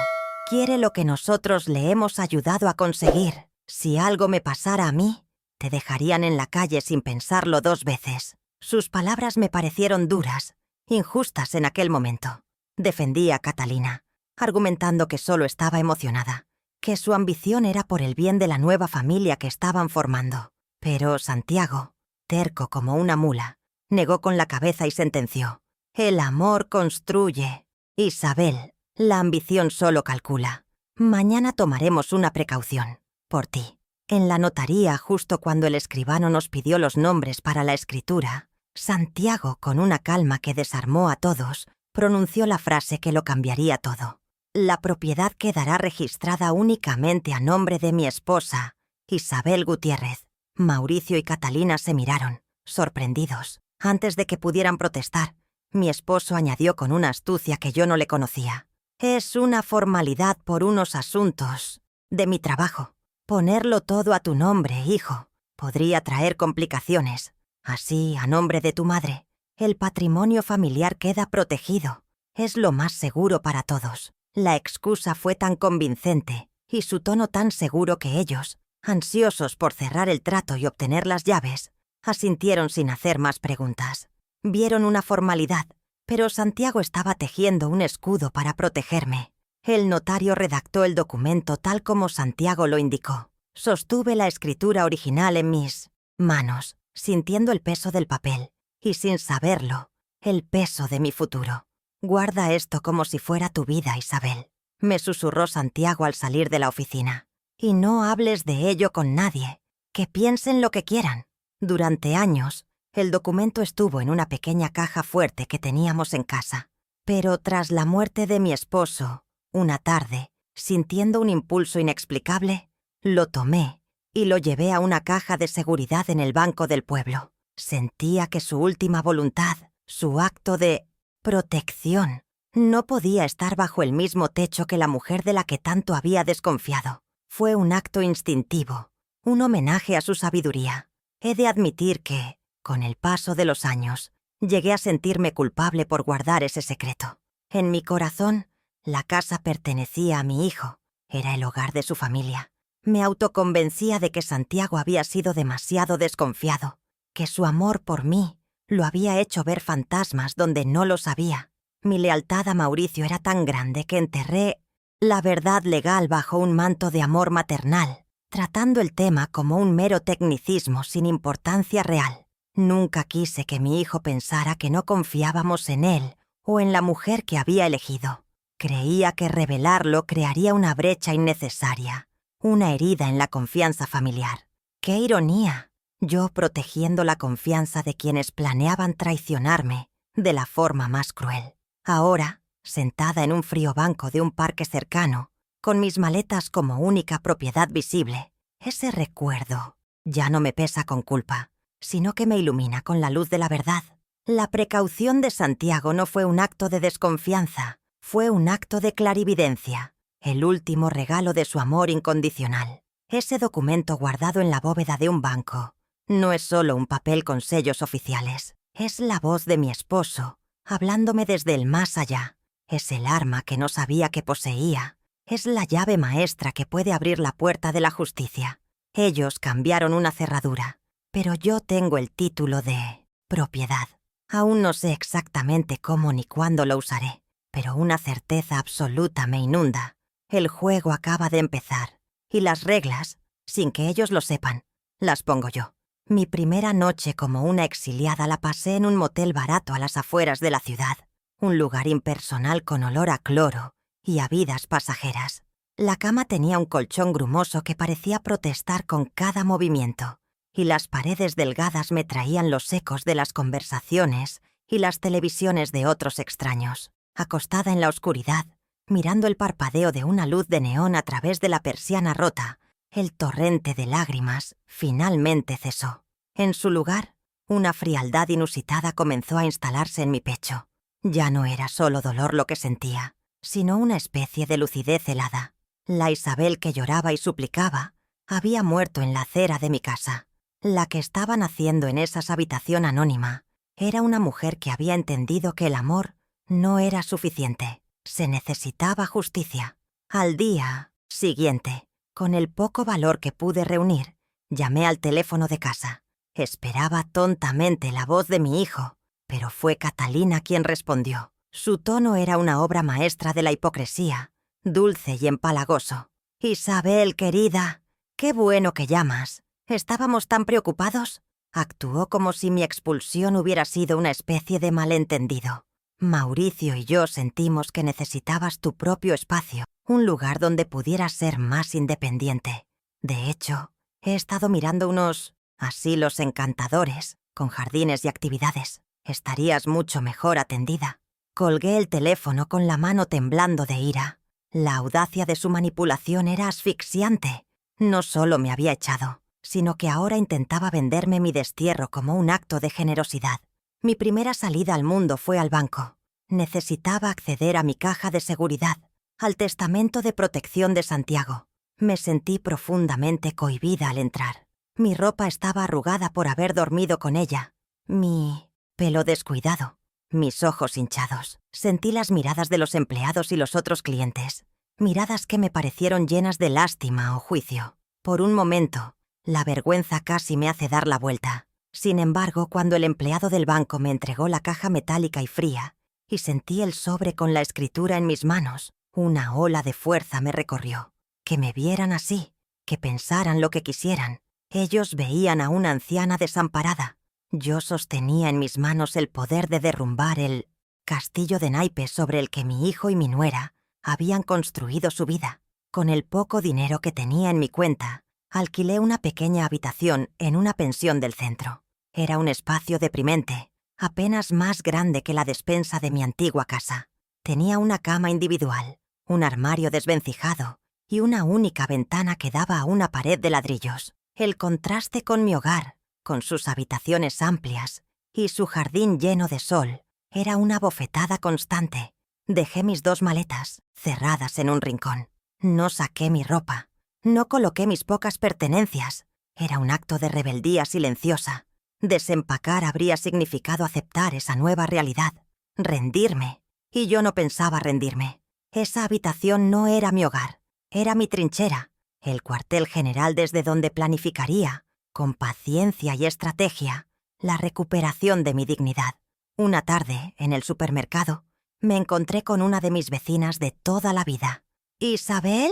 Quiere lo que nosotros le hemos ayudado a conseguir. Si algo me pasara a mí, te dejarían en la calle sin pensarlo 2 veces». Sus palabras me parecieron duras, injustas en aquel momento. Defendí a Catalina, argumentando que solo estaba emocionada, que su ambición era por el bien de la nueva familia que estaban formando. Pero Santiago, terco como una mula, negó con la cabeza y sentenció: «El amor construye. Isabel, la ambición solo calcula. Mañana tomaremos una precaución. Por ti». En la notaría, justo cuando el escribano nos pidió los nombres para la escritura, Santiago, con una calma que desarmó a todos, pronunció la frase que lo cambiaría todo. «La propiedad quedará registrada únicamente a nombre de mi esposa, Isabel Gutiérrez». Mauricio y Catalina se miraron, sorprendidos. Antes de que pudieran protestar, mi esposo añadió con una astucia que yo no le conocía: «Es una formalidad por unos asuntos de mi trabajo. Ponerlo todo a tu nombre, hijo, podría traer complicaciones. Así, a nombre de tu madre, el patrimonio familiar queda protegido. Es lo más seguro para todos». La excusa fue tan convincente y su tono tan seguro que ellos, ansiosos por cerrar el trato y obtener las llaves, asintieron sin hacer más preguntas. Vieron una formalidad, pero Santiago estaba tejiendo un escudo para protegerme. El notario redactó el documento tal como Santiago lo indicó. Sostuve la escritura original en mis manos, sintiendo el peso del papel, y sin saberlo, el peso de mi futuro. «Guarda esto como si fuera tu vida, Isabel», me susurró Santiago al salir de la oficina. «Y no hables de ello con nadie, que piensen lo que quieran». Durante años, el documento estuvo en una pequeña caja fuerte que teníamos en casa. Pero tras la muerte de mi esposo, una tarde, Sintiendo un impulso inexplicable, lo tomé y lo llevé a una caja de seguridad en el banco del pueblo. Sentía que su última voluntad, su acto de protección, no podía estar bajo el mismo techo que la mujer de la que tanto había desconfiado. Fue un acto instintivo, un homenaje a su sabiduría. He de admitir que, con el paso de los años, llegué a sentirme culpable por guardar ese secreto. En mi corazón, la casa pertenecía a mi hijo, era el hogar de su familia. Me autoconvencía de que Santiago había sido demasiado desconfiado, que su amor por mí lo había hecho ver fantasmas donde no los había. Mi lealtad a Mauricio era tan grande que enterré la verdad legal bajo un manto de amor maternal, tratando el tema como un mero tecnicismo sin importancia real. Nunca quise que mi hijo pensara que no confiábamos en él o en la mujer que había elegido. Creía que revelarlo crearía una brecha innecesaria, una herida en la confianza familiar. ¡Qué ironía! Yo protegiendo la confianza de quienes planeaban traicionarme de la forma más cruel. Ahora, sentada en un frío banco de un parque cercano, con mis maletas como única propiedad visible, ese recuerdo ya no me pesa con culpa, sino que me ilumina con la luz de la verdad. La precaución de Santiago no fue un acto de desconfianza, fue un acto de clarividencia, el último regalo de su amor incondicional. Ese documento guardado en la bóveda de un banco no es solo un papel con sellos oficiales, es la voz de mi esposo, hablándome desde el más allá. Es el arma que no sabía que poseía. Es la llave maestra que puede abrir la puerta de la justicia. Ellos cambiaron una cerradura, pero yo tengo el título de propiedad. Aún no sé exactamente cómo ni cuándo lo usaré, pero una certeza absoluta me inunda. El juego acaba de empezar, y las reglas, sin que ellos lo sepan, las pongo yo. Mi primera noche como una exiliada la pasé en un motel barato a las afueras de la ciudad, un lugar impersonal con olor a cloro y a vidas pasajeras. La cama tenía un colchón grumoso que parecía protestar con cada movimiento, y las paredes delgadas me traían los ecos de las conversaciones y las televisiones de otros extraños. Acostada en la oscuridad, mirando el parpadeo de una luz de neón a través de la persiana rota, el torrente de lágrimas finalmente cesó. En su lugar, una frialdad inusitada comenzó a instalarse en mi pecho. Ya no era solo dolor lo que sentía, sino una especie de lucidez helada. La Isabel que lloraba y suplicaba había muerto en la acera de mi casa. La que estaba naciendo en esa habitación anónima era una mujer que había entendido que el amor no era suficiente. Se necesitaba justicia. Al día siguiente, con el poco valor que pude reunir, llamé al teléfono de casa. Esperaba tontamente la voz de mi hijo, pero fue Catalina quien respondió. Su tono era una obra maestra de la hipocresía, dulce y empalagoso. «Isabel, querida, qué bueno que llamas. ¿Estábamos tan preocupados?» Actuó como si mi expulsión hubiera sido una especie de malentendido. Mauricio y yo sentimos que necesitabas tu propio espacio, un lugar donde pudieras ser más independiente. De hecho, he estado mirando unos asilos encantadores, con jardines y actividades. Estarías mucho mejor atendida. Colgué el teléfono con la mano temblando de ira. La audacia de su manipulación era asfixiante. No solo me había echado, sino que ahora intentaba venderme mi destierro como un acto de generosidad. Mi primera salida al mundo fue al banco. Necesitaba acceder a mi caja de seguridad, al testamento de protección de Santiago. Me sentí profundamente cohibida al entrar. Mi ropa estaba arrugada por haber dormido con ella. Mi pelo descuidado. Mis ojos hinchados. Sentí las miradas de los empleados y los otros clientes. Miradas que me parecieron llenas de lástima o juicio. Por un momento, la vergüenza casi me hace dar la vuelta. Sin embargo, cuando el empleado del banco me entregó la caja metálica y fría, y sentí el sobre con la escritura en mis manos, una ola de fuerza me recorrió. Que me vieran así, que pensaran lo que quisieran. Ellos veían a una anciana desamparada. Yo sostenía en mis manos el poder de derrumbar el castillo de naipes sobre el que mi hijo y mi nuera habían construido su vida. Con el poco dinero que tenía en mi cuenta, alquilé una pequeña habitación en una pensión del centro. Era un espacio deprimente, apenas más grande que la despensa de mi antigua casa. Tenía una cama individual, un armario desvencijado y una única ventana que daba a una pared de ladrillos. El contraste con mi hogar, con sus habitaciones amplias y su jardín lleno de sol, era una bofetada constante. Dejé mis 2 maletas, cerradas en un rincón. No saqué mi ropa. No coloqué mis pocas pertenencias. Era un acto de rebeldía silenciosa. Desempacar habría significado aceptar esa nueva realidad. Rendirme. Y yo no pensaba rendirme. Esa habitación no era mi hogar. Era mi trinchera. El cuartel general desde donde planificaría, con paciencia y estrategia, la recuperación de mi dignidad. Una tarde, en el supermercado, me encontré con una de mis vecinas de toda la vida. «¿Isabel?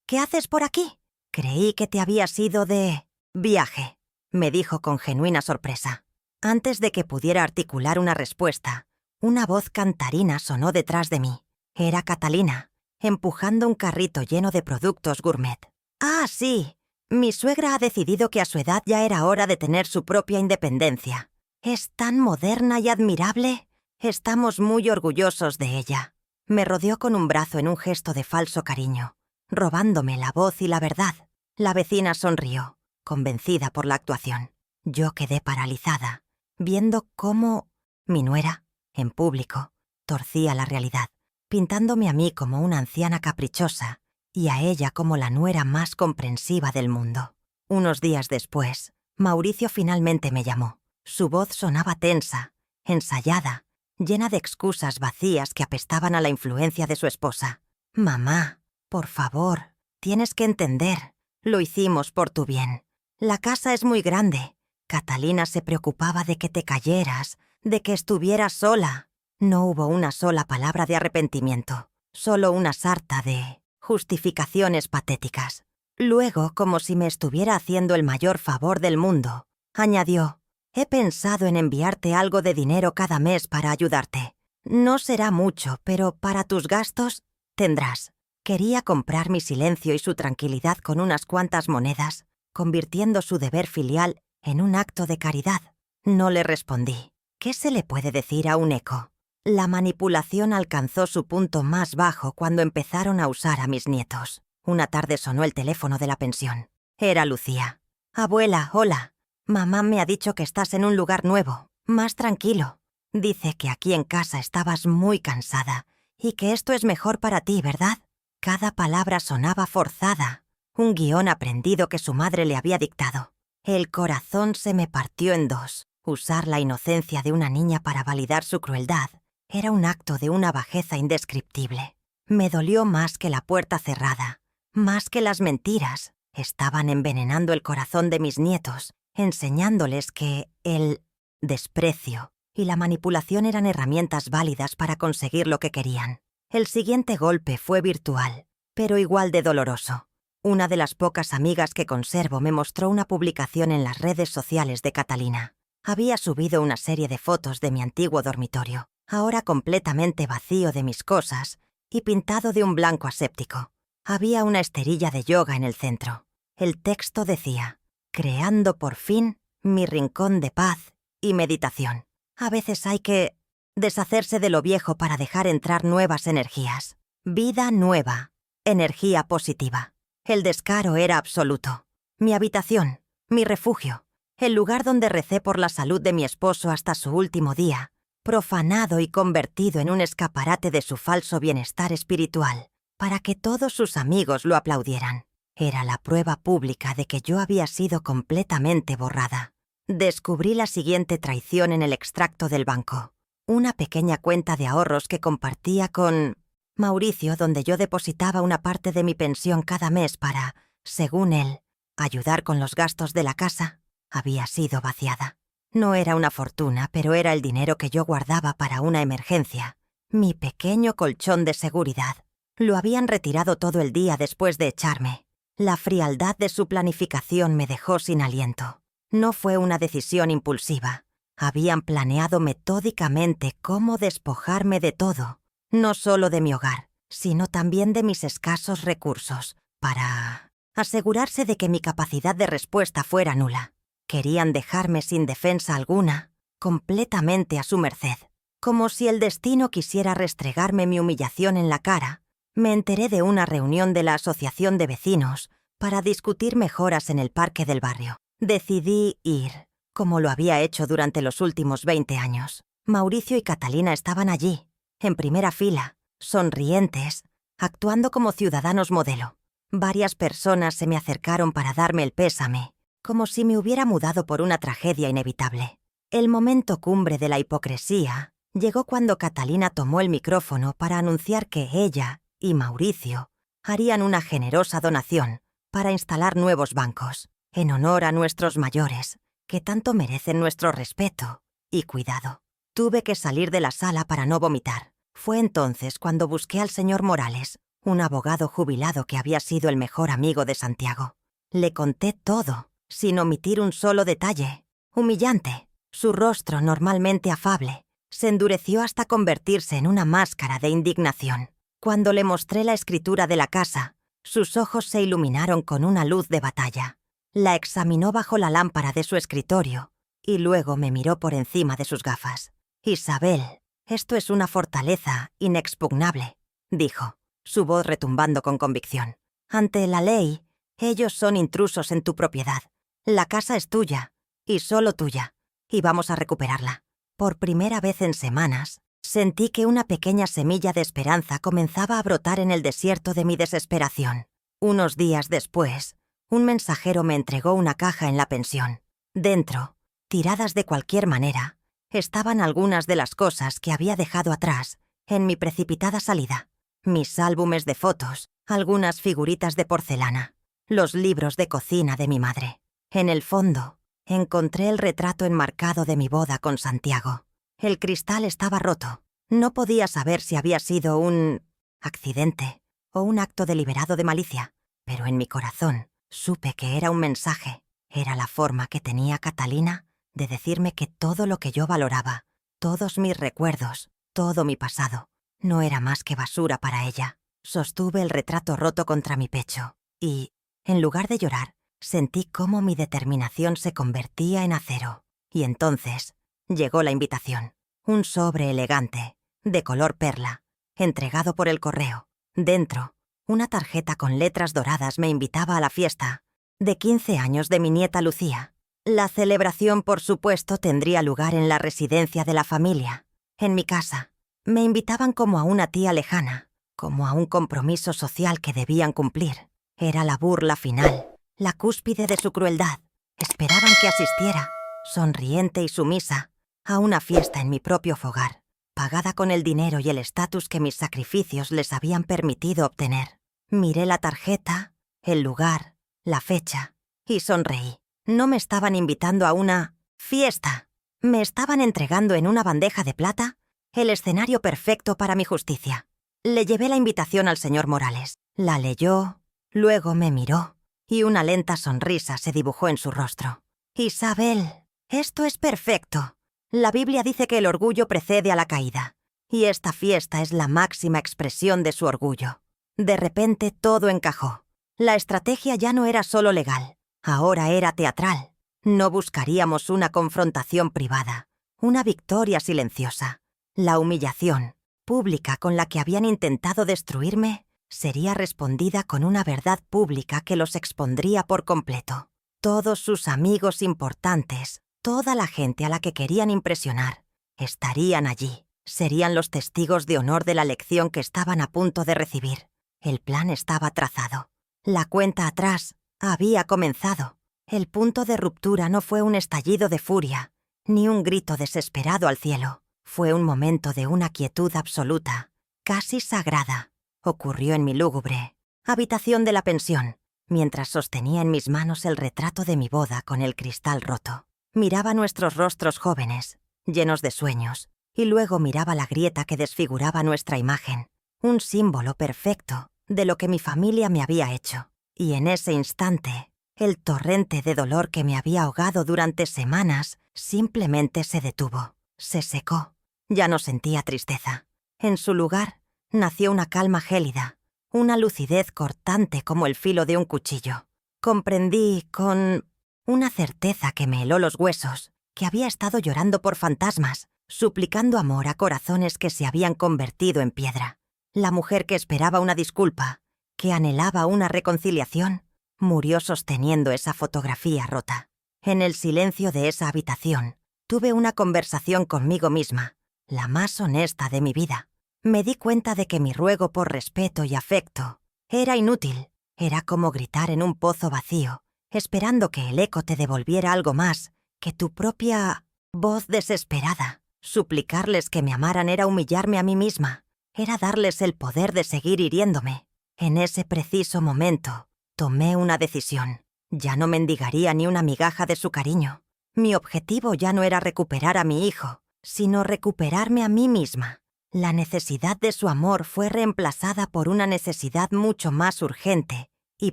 ¿Qué haces por aquí? Creí que te habías ido de viaje», me dijo con genuina sorpresa. Antes de que pudiera articular una respuesta, una voz cantarina sonó detrás de mí. Era Catalina, empujando un carrito lleno de productos gourmet. «Ah, sí. Mi suegra ha decidido que a su edad ya era hora de tener su propia independencia. Es tan moderna y admirable. Estamos muy orgullosos de ella». Me rodeó con un brazo en un gesto de falso cariño, robándome la voz y la verdad. La vecina sonrió, convencida por la actuación. Yo quedé paralizada, viendo cómo mi nuera, en público, torcía la realidad, pintándome a mí como una anciana caprichosa y a ella como la nuera más comprensiva del mundo. Unos días después, Mauricio finalmente me llamó. Su voz sonaba tensa, ensayada, llena de excusas vacías que apestaban a la influencia de su esposa. «Mamá, por favor, tienes que entender. Lo hicimos por tu bien. La casa es muy grande. Catalina se preocupaba de que te cayeras, de que estuvieras sola». No hubo una sola palabra de arrepentimiento, solo una sarta de justificaciones patéticas. Luego, como si me estuviera haciendo el mayor favor del mundo, añadió: «He pensado en enviarte algo de dinero cada mes para ayudarte. No será mucho, pero para tus gastos tendrás». Quería comprar mi silencio y su tranquilidad con unas cuantas monedas, convirtiendo su deber filial en un acto de caridad. No le respondí. ¿Qué se le puede decir a un eco? La manipulación alcanzó su punto más bajo cuando empezaron a usar a mis nietos. Una tarde sonó el teléfono de la pensión. Era Lucía. «Abuela, hola. Mamá me ha dicho que estás en un lugar nuevo, más tranquilo. Dice que aquí en casa estabas muy cansada y que esto es mejor para ti, ¿verdad?». Cada palabra sonaba forzada, un guión aprendido que su madre le había dictado. El corazón se me partió en dos. Usar la inocencia de una niña para validar su crueldad era un acto de una bajeza indescriptible. Me dolió más que la puerta cerrada, más que las mentiras. Estaban envenenando el corazón de mis nietos, enseñándoles que el desprecio y la manipulación eran herramientas válidas para conseguir lo que querían. El siguiente golpe fue virtual, pero igual de doloroso. Una de las pocas amigas que conservo me mostró una publicación en las redes sociales de Catalina. Había subido una serie de fotos de mi antiguo dormitorio, ahora completamente vacío de mis cosas y pintado de un blanco aséptico. Había una esterilla de yoga en el centro. El texto decía: «Creando por fin mi rincón de paz y meditación». A veces hay que deshacerse de lo viejo para dejar entrar nuevas energías. Vida nueva, energía positiva. El descaro era absoluto. Mi habitación, mi refugio, el lugar donde recé por la salud de mi esposo hasta su último día, profanado y convertido en un escaparate de su falso bienestar espiritual, para que todos sus amigos lo aplaudieran. Era la prueba pública de que yo había sido completamente borrada. Descubrí la siguiente traición en el extracto del banco. Una pequeña cuenta de ahorros que compartía con Mauricio, donde yo depositaba una parte de mi pensión cada mes para, según él, ayudar con los gastos de la casa, había sido vaciada. No era una fortuna, pero era el dinero que yo guardaba para una emergencia. Mi pequeño colchón de seguridad. Lo habían retirado todo el día después de echarme. La frialdad de su planificación me dejó sin aliento. No fue una decisión impulsiva. Habían planeado metódicamente cómo despojarme de todo, no solo de mi hogar, sino también de mis escasos recursos, para asegurarse de que mi capacidad de respuesta fuera nula. Querían dejarme sin defensa alguna, completamente a su merced, como si el destino quisiera restregarme mi humillación en la cara Me enteré de una reunión de la asociación de vecinos para discutir mejoras en el parque del barrio. Decidí ir, como lo había hecho durante los últimos 20 años. Mauricio y Catalina estaban allí, en primera fila, sonrientes, actuando como ciudadanos modelo. Varias personas se me acercaron para darme el pésame, como si me hubiera mudado por una tragedia inevitable. El momento cumbre de la hipocresía llegó cuando Catalina tomó el micrófono para anunciar que ella y Mauricio harían una generosa donación para instalar nuevos bancos, en honor a nuestros mayores, que tanto merecen nuestro respeto y cuidado. Tuve que salir de la sala para no vomitar. Fue entonces cuando busqué al señor Morales, un abogado jubilado que había sido el mejor amigo de Santiago. Le conté todo, sin omitir un solo detalle. Humillante. Su rostro, normalmente afable, se endureció hasta convertirse en una máscara de indignación. Cuando le mostré la escritura de la casa, sus ojos se iluminaron con una luz de batalla. La examinó bajo la lámpara de su escritorio y luego me miró por encima de sus gafas. «Isabel, esto es una fortaleza inexpugnable», dijo, su voz retumbando con convicción. «Ante la ley, ellos son intrusos en tu propiedad. La casa es tuya, y solo tuya, y vamos a recuperarla». Por primera vez en semanas, sentí que una pequeña semilla de esperanza comenzaba a brotar en el desierto de mi desesperación. Unos días después, un mensajero me entregó una caja en la pensión. Dentro, tiradas de cualquier manera, estaban algunas de las cosas que había dejado atrás en mi precipitada salida. Mis álbumes de fotos, algunas figuritas de porcelana, los libros de cocina de mi madre. En el fondo, encontré el retrato enmarcado de mi boda con Santiago. El cristal estaba roto. No podía saber si había sido un accidente o un acto deliberado de malicia, pero en mi corazón supe que era un mensaje. Era la forma que tenía Catalina de decirme que todo lo que yo valoraba, todos mis recuerdos, todo mi pasado, no era más que basura para ella. Sostuve el retrato roto contra mi pecho y, en lugar de llorar, sentí cómo mi determinación se convertía en acero. Y entonces llegó la invitación. Un sobre elegante, de color perla, entregado por el correo. Dentro, una tarjeta con letras doradas me invitaba a la fiesta de 15 años de mi nieta Lucía. La celebración, por supuesto, tendría lugar en la residencia de la familia, en mi casa. Me invitaban como a una tía lejana, como a un compromiso social que debían cumplir. Era la burla final, la cúspide de su crueldad. Esperaban que asistiera, sonriente y sumisa, a una fiesta en mi propio fogar, pagada con el dinero y el estatus que mis sacrificios les habían permitido obtener. Miré la tarjeta, el lugar, la fecha, y sonreí. No me estaban invitando a una fiesta. Me estaban entregando en una bandeja de plata el escenario perfecto para mi justicia. Le llevé la invitación al señor Morales. La leyó, luego me miró, y una lenta sonrisa se dibujó en su rostro. «Isabel, esto es perfecto. La Biblia dice que el orgullo precede a la caída, y esta fiesta es la máxima expresión de su orgullo». De repente todo encajó. La estrategia ya no era solo legal, ahora era teatral. No buscaríamos una confrontación privada, una victoria silenciosa. La humillación pública con la que habían intentado destruirme sería respondida con una verdad pública que los expondría por completo. Todos sus amigos importantes, toda la gente a la que querían impresionar, estarían allí. Serían los testigos de honor de la lección que estaban a punto de recibir. El plan estaba trazado. La cuenta atrás había comenzado. El punto de ruptura no fue un estallido de furia, ni un grito desesperado al cielo. Fue un momento de una quietud absoluta, casi sagrada. Ocurrió en mi lúgubre habitación de la pensión, mientras sostenía en mis manos el retrato de mi boda con el cristal roto. Miraba nuestros rostros jóvenes, llenos de sueños, y luego miraba la grieta que desfiguraba nuestra imagen, un símbolo perfecto de lo que mi familia me había hecho. Y en ese instante, el torrente de dolor que me había ahogado durante semanas simplemente se detuvo, se secó. Ya no sentía tristeza. En su lugar, nació una calma gélida, una lucidez cortante como el filo de un cuchillo. Comprendí con una certeza que me heló los huesos que había estado llorando por fantasmas, suplicando amor a corazones que se habían convertido en piedra. La mujer que esperaba una disculpa, que anhelaba una reconciliación, murió sosteniendo esa fotografía rota. En el silencio de esa habitación, tuve una conversación conmigo misma, la más honesta de mi vida. Me di cuenta de que mi ruego por respeto y afecto era inútil. Era como gritar en un pozo vacío, esperando que el eco te devolviera algo más que tu propia voz desesperada. Suplicarles que me amaran era humillarme a mí misma, era darles el poder de seguir hiriéndome. En ese preciso momento, tomé una decisión. Ya no mendigaría ni una migaja de su cariño. Mi objetivo ya no era recuperar a mi hijo, sino recuperarme a mí misma. La necesidad de su amor fue reemplazada por una necesidad mucho más urgente y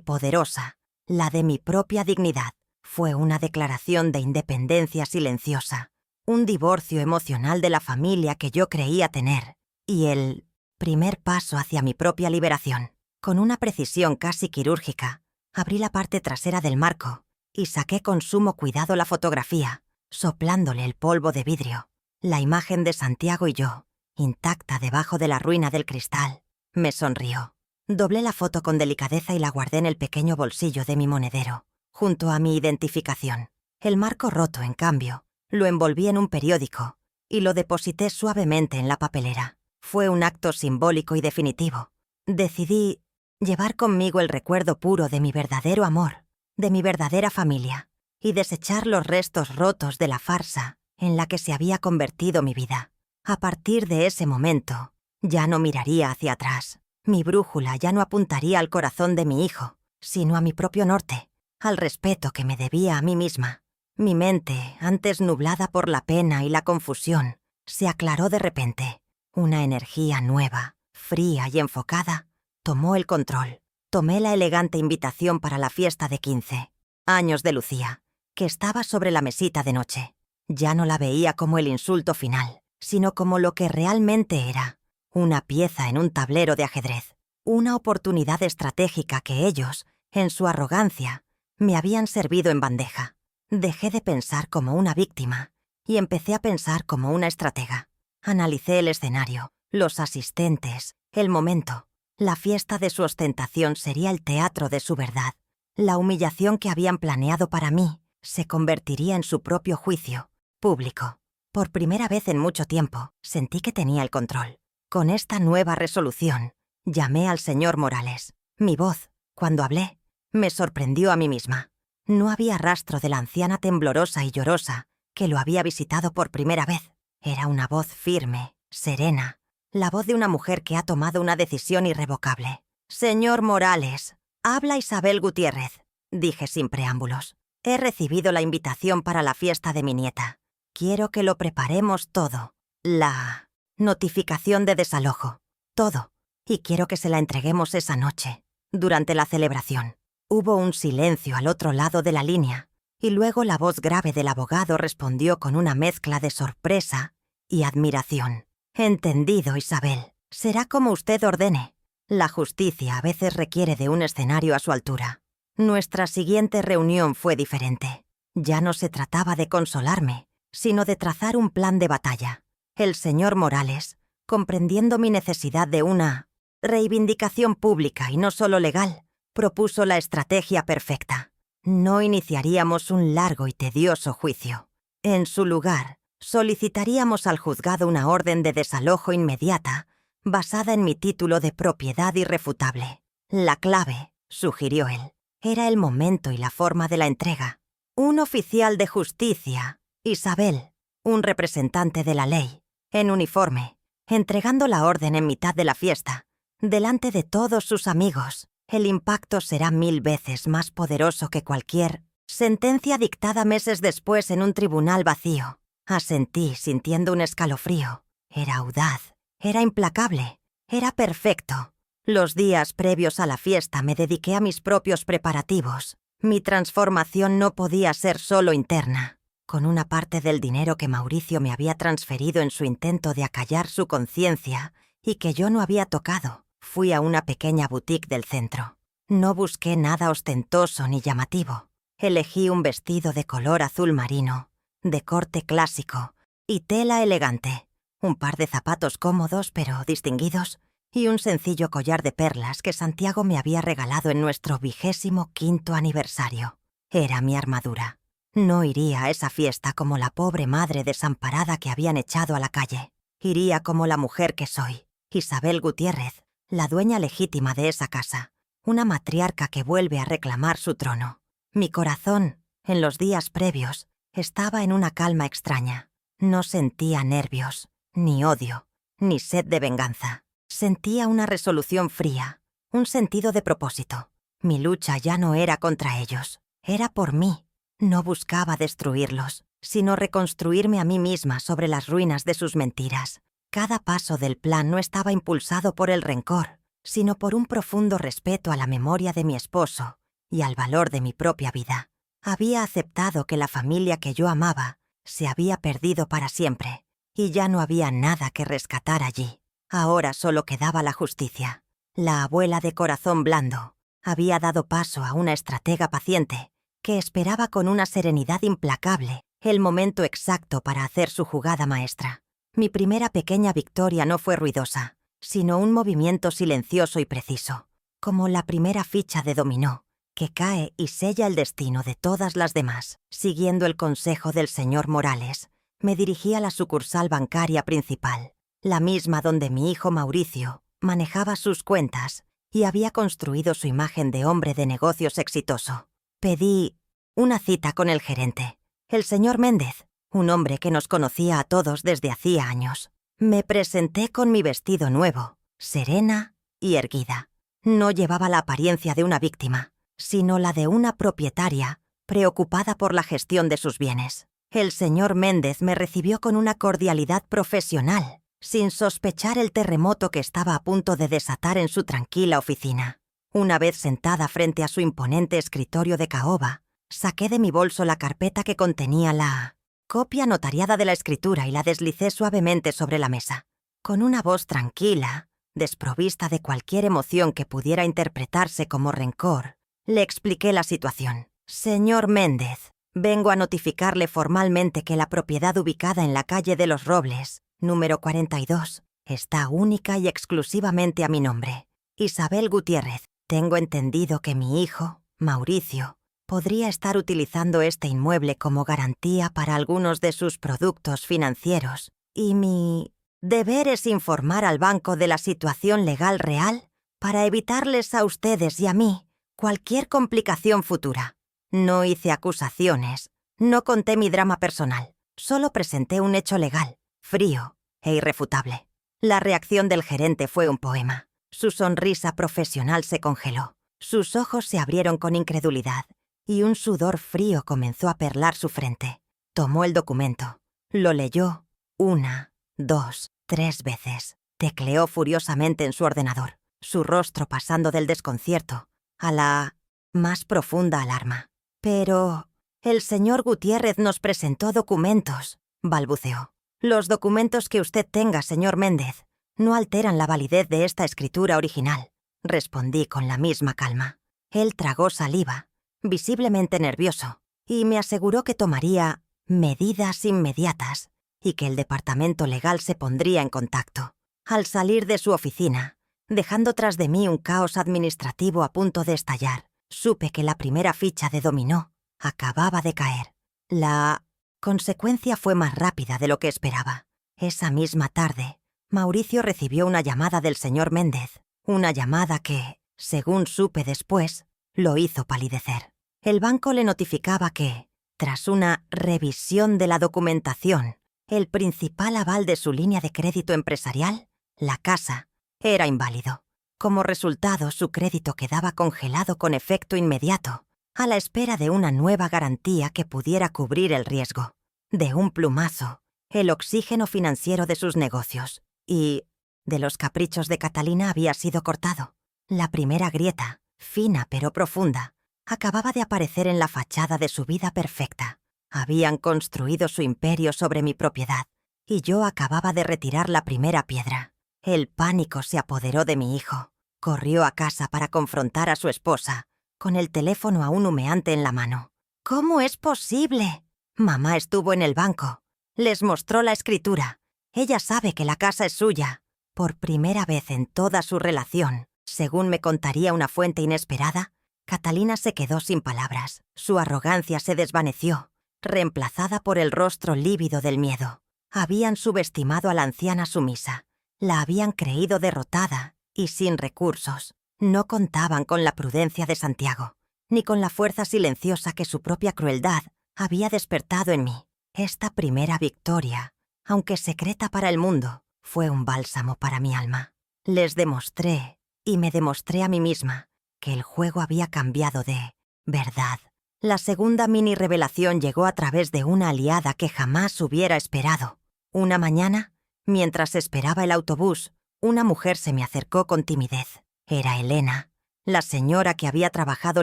poderosa, la de mi propia dignidad. Fue una declaración de independencia silenciosa, un divorcio emocional de la familia que yo creía tener, y el primer paso hacia mi propia liberación. Con una precisión casi quirúrgica, abrí la parte trasera del marco y saqué con sumo cuidado la fotografía, soplándole el polvo de vidrio. La imagen de Santiago y yo, intacta debajo de la ruina del cristal, me sonrió. Doblé la foto con delicadeza y la guardé en el pequeño bolsillo de mi monedero, junto a mi identificación. El marco roto, en cambio, lo envolví en un periódico y lo deposité suavemente en la papelera. Fue un acto simbólico y definitivo. Decidí llevar conmigo el recuerdo puro de mi verdadero amor, de mi verdadera familia, y desechar los restos rotos de la farsa en la que se había convertido mi vida. A partir de ese momento, ya no miraría hacia atrás. Mi brújula ya no apuntaría al corazón de mi hijo, sino a mi propio norte, al respeto que me debía a mí misma. Mi mente, antes nublada por la pena y la confusión, se aclaró de repente. Una energía nueva, fría y enfocada, tomó el control. Tomé la elegante invitación para la fiesta de 15 años de Lucía, que estaba sobre la mesita de noche. Ya no la veía como el insulto final, sino como lo que realmente era. Una pieza en un tablero de ajedrez, una oportunidad estratégica que ellos, en su arrogancia, me habían servido en bandeja. Dejé de pensar como una víctima y empecé a pensar como una estratega. Analicé el escenario, los asistentes, el momento. La fiesta de su ostentación sería el teatro de su verdad. La humillación que habían planeado para mí se convertiría en su propio juicio, público. Por primera vez en mucho tiempo, sentí que tenía el control. Con esta nueva resolución, llamé al señor Morales. Mi voz, cuando hablé, me sorprendió a mí misma. No había rastro de la anciana temblorosa y llorosa que lo había visitado por primera vez. Era una voz firme, serena, la voz de una mujer que ha tomado una decisión irrevocable. «Señor Morales, habla Isabel Gutiérrez», dije sin preámbulos. «He recibido la invitación para la fiesta de mi nieta. Quiero que lo preparemos todo. La notificación de desalojo. Todo. Y quiero que se la entreguemos esa noche, durante la celebración». Hubo un silencio al otro lado de la línea, y luego la voz grave del abogado respondió con una mezcla de sorpresa y admiración. «Entendido, Isabel. Será como usted ordene. La justicia a veces requiere de un escenario a su altura». Nuestra siguiente reunión fue diferente. Ya no se trataba de consolarme, sino de trazar un plan de batalla. El señor Morales, comprendiendo mi necesidad de una reivindicación pública y no solo legal, propuso la estrategia perfecta. No iniciaríamos un largo y tedioso juicio. En su lugar, solicitaríamos al juzgado una orden de desalojo inmediata, basada en mi título de propiedad irrefutable. La clave, sugirió él, era el momento y la forma de la entrega. Un oficial de justicia, Isabel, un representante de la ley, en uniforme, entregando la orden en mitad de la fiesta, delante de todos sus amigos. El impacto será 1000 veces más poderoso que cualquier sentencia dictada meses después en un tribunal vacío. Asentí, sintiendo un escalofrío. Era audaz, era implacable, era perfecto. Los días previos a la fiesta me dediqué a mis propios preparativos. Mi transformación no podía ser solo interna. Con una parte del dinero que Mauricio me había transferido en su intento de acallar su conciencia y que yo no había tocado, fui a una pequeña boutique del centro. No busqué nada ostentoso ni llamativo. Elegí un vestido de color azul marino, de corte clásico y tela elegante, un par de zapatos cómodos pero distinguidos y un sencillo collar de perlas que Santiago me había regalado en nuestro 25º aniversario. Era mi armadura. No iría a esa fiesta como la pobre madre desamparada que habían echado a la calle. Iría como la mujer que soy, Isabel Gutiérrez, la dueña legítima de esa casa, una matriarca que vuelve a reclamar su trono. Mi corazón, en los días previos, estaba en una calma extraña. No sentía nervios, ni odio, ni sed de venganza. Sentía una resolución fría, un sentido de propósito. Mi lucha ya no era contra ellos, era por mí. No buscaba destruirlos, sino reconstruirme a mí misma sobre las ruinas de sus mentiras. Cada paso del plan no estaba impulsado por el rencor, sino por un profundo respeto a la memoria de mi esposo y al valor de mi propia vida. Había aceptado que la familia que yo amaba se había perdido para siempre, y ya no había nada que rescatar allí. Ahora solo quedaba la justicia. La abuela de corazón blando había dado paso a una estratega paciente que esperaba con una serenidad implacable el momento exacto para hacer su jugada maestra. Mi primera pequeña victoria no fue ruidosa, sino un movimiento silencioso y preciso, como la primera ficha de dominó, que cae y sella el destino de todas las demás. Siguiendo el consejo del señor Morales, me dirigí a la sucursal bancaria principal, la misma donde mi hijo Mauricio manejaba sus cuentas y había construido su imagen de hombre de negocios exitoso. Pedí una cita con el gerente, el señor Méndez, un hombre que nos conocía a todos desde hacía años. Me presenté con mi vestido nuevo, serena y erguida. No llevaba la apariencia de una víctima, sino la de una propietaria preocupada por la gestión de sus bienes. El señor Méndez me recibió con una cordialidad profesional, sin sospechar el terremoto que estaba a punto de desatar en su tranquila oficina. Una vez sentada frente a su imponente escritorio de caoba, saqué de mi bolso la carpeta que contenía la copia notariada de la escritura y la deslicé suavemente sobre la mesa. Con una voz tranquila, desprovista de cualquier emoción que pudiera interpretarse como rencor, le expliqué la situación. Señor Méndez, vengo a notificarle formalmente que la propiedad ubicada en la calle de los Robles, número 42, está única y exclusivamente a mi nombre. Isabel Gutiérrez. Tengo entendido que mi hijo, Mauricio, podría estar utilizando este inmueble como garantía para algunos de sus productos financieros, y mi deber es informar al banco de la situación legal real para evitarles a ustedes y a mí cualquier complicación futura. No hice acusaciones, no conté mi drama personal, solo presenté un hecho legal, frío e irrefutable. La reacción del gerente fue un poema. Su sonrisa profesional se congeló, sus ojos se abrieron con incredulidad y un sudor frío comenzó a perlar su frente. Tomó el documento, lo leyó 1, 2, 3 veces. Tecleó furiosamente en su ordenador, su rostro pasando del desconcierto a la más profunda alarma. Pero el señor Gutiérrez nos presentó documentos, balbuceó. Los documentos que usted tenga, señor Méndez, no alteran la validez de esta escritura original, respondí con la misma calma. Él tragó saliva, visiblemente nervioso, y me aseguró que tomaría medidas inmediatas y que el departamento legal se pondría en contacto. Al salir de su oficina, dejando tras de mí un caos administrativo a punto de estallar, supe que la primera ficha de dominó acababa de caer. La consecuencia fue más rápida de lo que esperaba. Esa misma tarde, Mauricio recibió una llamada del señor Méndez, una llamada que, según supe después, lo hizo palidecer. El banco le notificaba que, tras una revisión de la documentación, el principal aval de su línea de crédito empresarial, la casa, era inválido. Como resultado, su crédito quedaba congelado con efecto inmediato, a la espera de una nueva garantía que pudiera cubrir el riesgo. De un plumazo, el oxígeno financiero de sus negocios y de los caprichos de Catalina había sido cortado. La primera grieta, fina pero profunda, acababa de aparecer en la fachada de su vida perfecta. Habían construido su imperio sobre mi propiedad, y yo acababa de retirar la primera piedra. El pánico se apoderó de mi hijo. Corrió a casa para confrontar a su esposa, con el teléfono aún humeante en la mano. ¿Cómo es posible? Mamá estuvo en el banco. Les mostró la escritura. Ella sabe que la casa es suya. Por primera vez en toda su relación, según me contaría una fuente inesperada, Catalina se quedó sin palabras. Su arrogancia se desvaneció, reemplazada por el rostro lívido del miedo. Habían subestimado a la anciana sumisa. La habían creído derrotada y sin recursos. No contaban con la prudencia de Santiago, ni con la fuerza silenciosa que su propia crueldad había despertado en mí. Esta primera victoria, aunque secreta para el mundo, fue un bálsamo para mi alma. Les demostré, y me demostré a mí misma, que el juego había cambiado de verdad. La segunda mini revelación llegó a través de una aliada que jamás hubiera esperado. Una mañana, mientras esperaba el autobús, una mujer se me acercó con timidez. Era Elena, la señora que había trabajado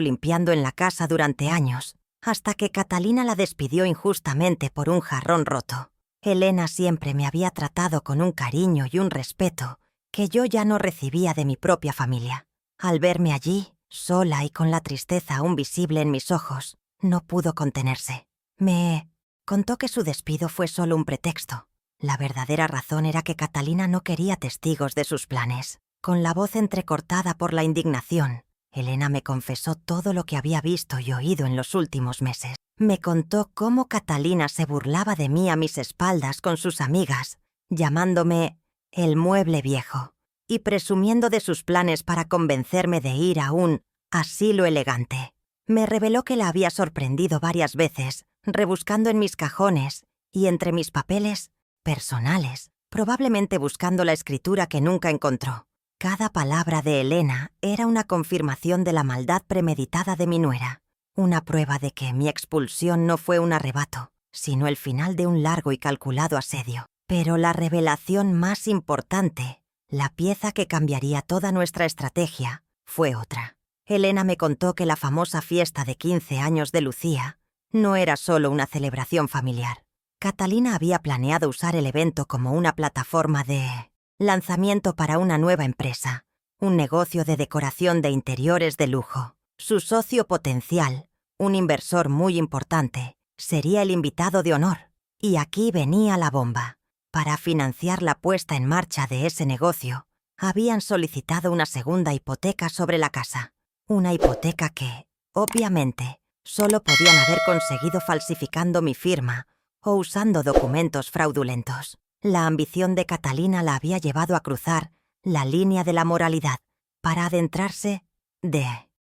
limpiando en la casa durante años, hasta que Catalina la despidió injustamente por un jarrón roto. Elena siempre me había tratado con un cariño y un respeto que yo ya no recibía de mi propia familia. Al verme allí, sola y con la tristeza aún visible en mis ojos, no pudo contenerse. Me contó que su despido fue solo un pretexto. La verdadera razón era que Catalina no quería testigos de sus planes. Con la voz entrecortada por la indignación, Elena me confesó todo lo que había visto y oído en los últimos meses. Me contó cómo Catalina se burlaba de mí a mis espaldas con sus amigas, llamándome el mueble viejo, y presumiendo de sus planes para convencerme de ir a un asilo elegante. Me reveló que la había sorprendido varias veces, rebuscando en mis cajones y entre mis papeles personales, probablemente buscando la escritura que nunca encontró. Cada palabra de Elena era una confirmación de la maldad premeditada de mi nuera, una prueba de que mi expulsión no fue un arrebato, sino el final de un largo y calculado asedio. Pero la revelación más importante, la pieza que cambiaría toda nuestra estrategia, fue otra. Elena me contó que la famosa fiesta de 15 años de Lucía no era solo una celebración familiar. Catalina había planeado usar el evento como una plataforma de lanzamiento para una nueva empresa, un negocio de decoración de interiores de lujo. Su socio potencial, un inversor muy importante, sería el invitado de honor. Y aquí venía la bomba. Para financiar la puesta en marcha de ese negocio, habían solicitado una segunda hipoteca sobre la casa. Una hipoteca que, obviamente, solo podían haber conseguido falsificando mi firma o usando documentos fraudulentos. La ambición de Catalina la había llevado a cruzar la línea de la moralidad para adentrarse de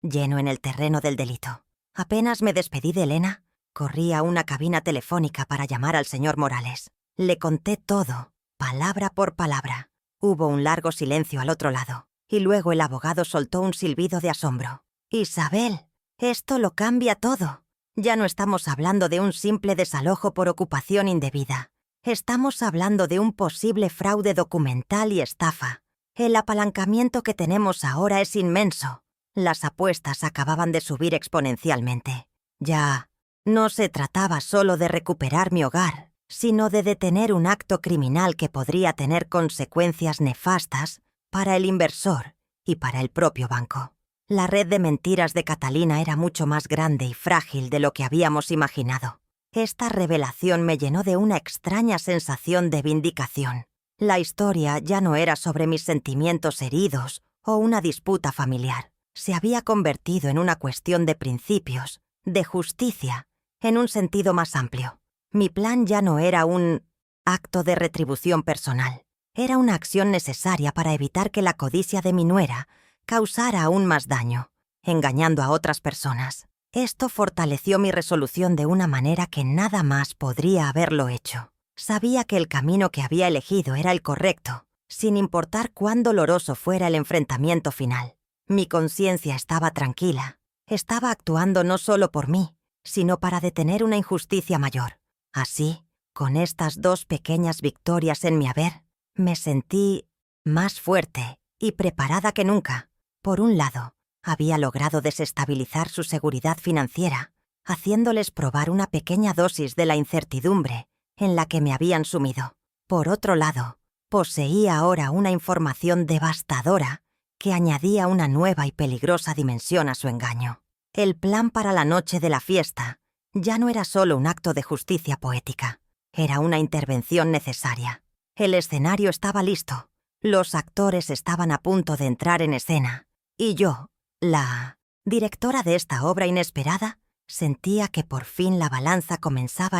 lleno en el terreno del delito. Apenas me despedí de Elena, corrí a una cabina telefónica para llamar al señor Morales. Le conté todo, palabra por palabra. Hubo un largo silencio al otro lado, y luego el abogado soltó un silbido de asombro. «Isabel, esto lo cambia todo. Ya no estamos hablando de un simple desalojo por ocupación indebida. Estamos hablando de un posible fraude documental y estafa. El apalancamiento que tenemos ahora es inmenso». Las apuestas acababan de subir exponencialmente. Ya no se trataba solo de recuperar mi hogar, sino de detener un acto criminal que podría tener consecuencias nefastas para el inversor y para el propio banco. La red de mentiras de Catalina era mucho más grande y frágil de lo que habíamos imaginado. Esta revelación me llenó de una extraña sensación de vindicación. La historia ya no era sobre mis sentimientos heridos o una disputa familiar. Se había convertido en una cuestión de principios, de justicia, en un sentido más amplio. Mi plan ya no era un acto de retribución personal. Era una acción necesaria para evitar que la codicia de mi nuera causara aún más daño, engañando a otras personas. Esto fortaleció mi resolución de una manera que nada más podría haberlo hecho. Sabía que el camino que había elegido era el correcto, sin importar cuán doloroso fuera el enfrentamiento final. Mi conciencia estaba tranquila. Estaba actuando no solo por mí, sino para detener una injusticia mayor. Así, con estas dos pequeñas victorias en mi haber, me sentí más fuerte y preparada que nunca. Por un lado, había logrado desestabilizar su seguridad financiera, haciéndoles probar una pequeña dosis de la incertidumbre en la que me habían sumido. Por otro lado, poseía ahora una información devastadora que añadía una nueva y peligrosa dimensión a su engaño. El plan para la noche de la fiesta ya no era solo un acto de justicia poética, era una intervención necesaria. El escenario estaba listo, Los actores estaban a punto de entrar en escena, y yo, la directora de esta obra inesperada, sentía que por fin la balanza comenzaba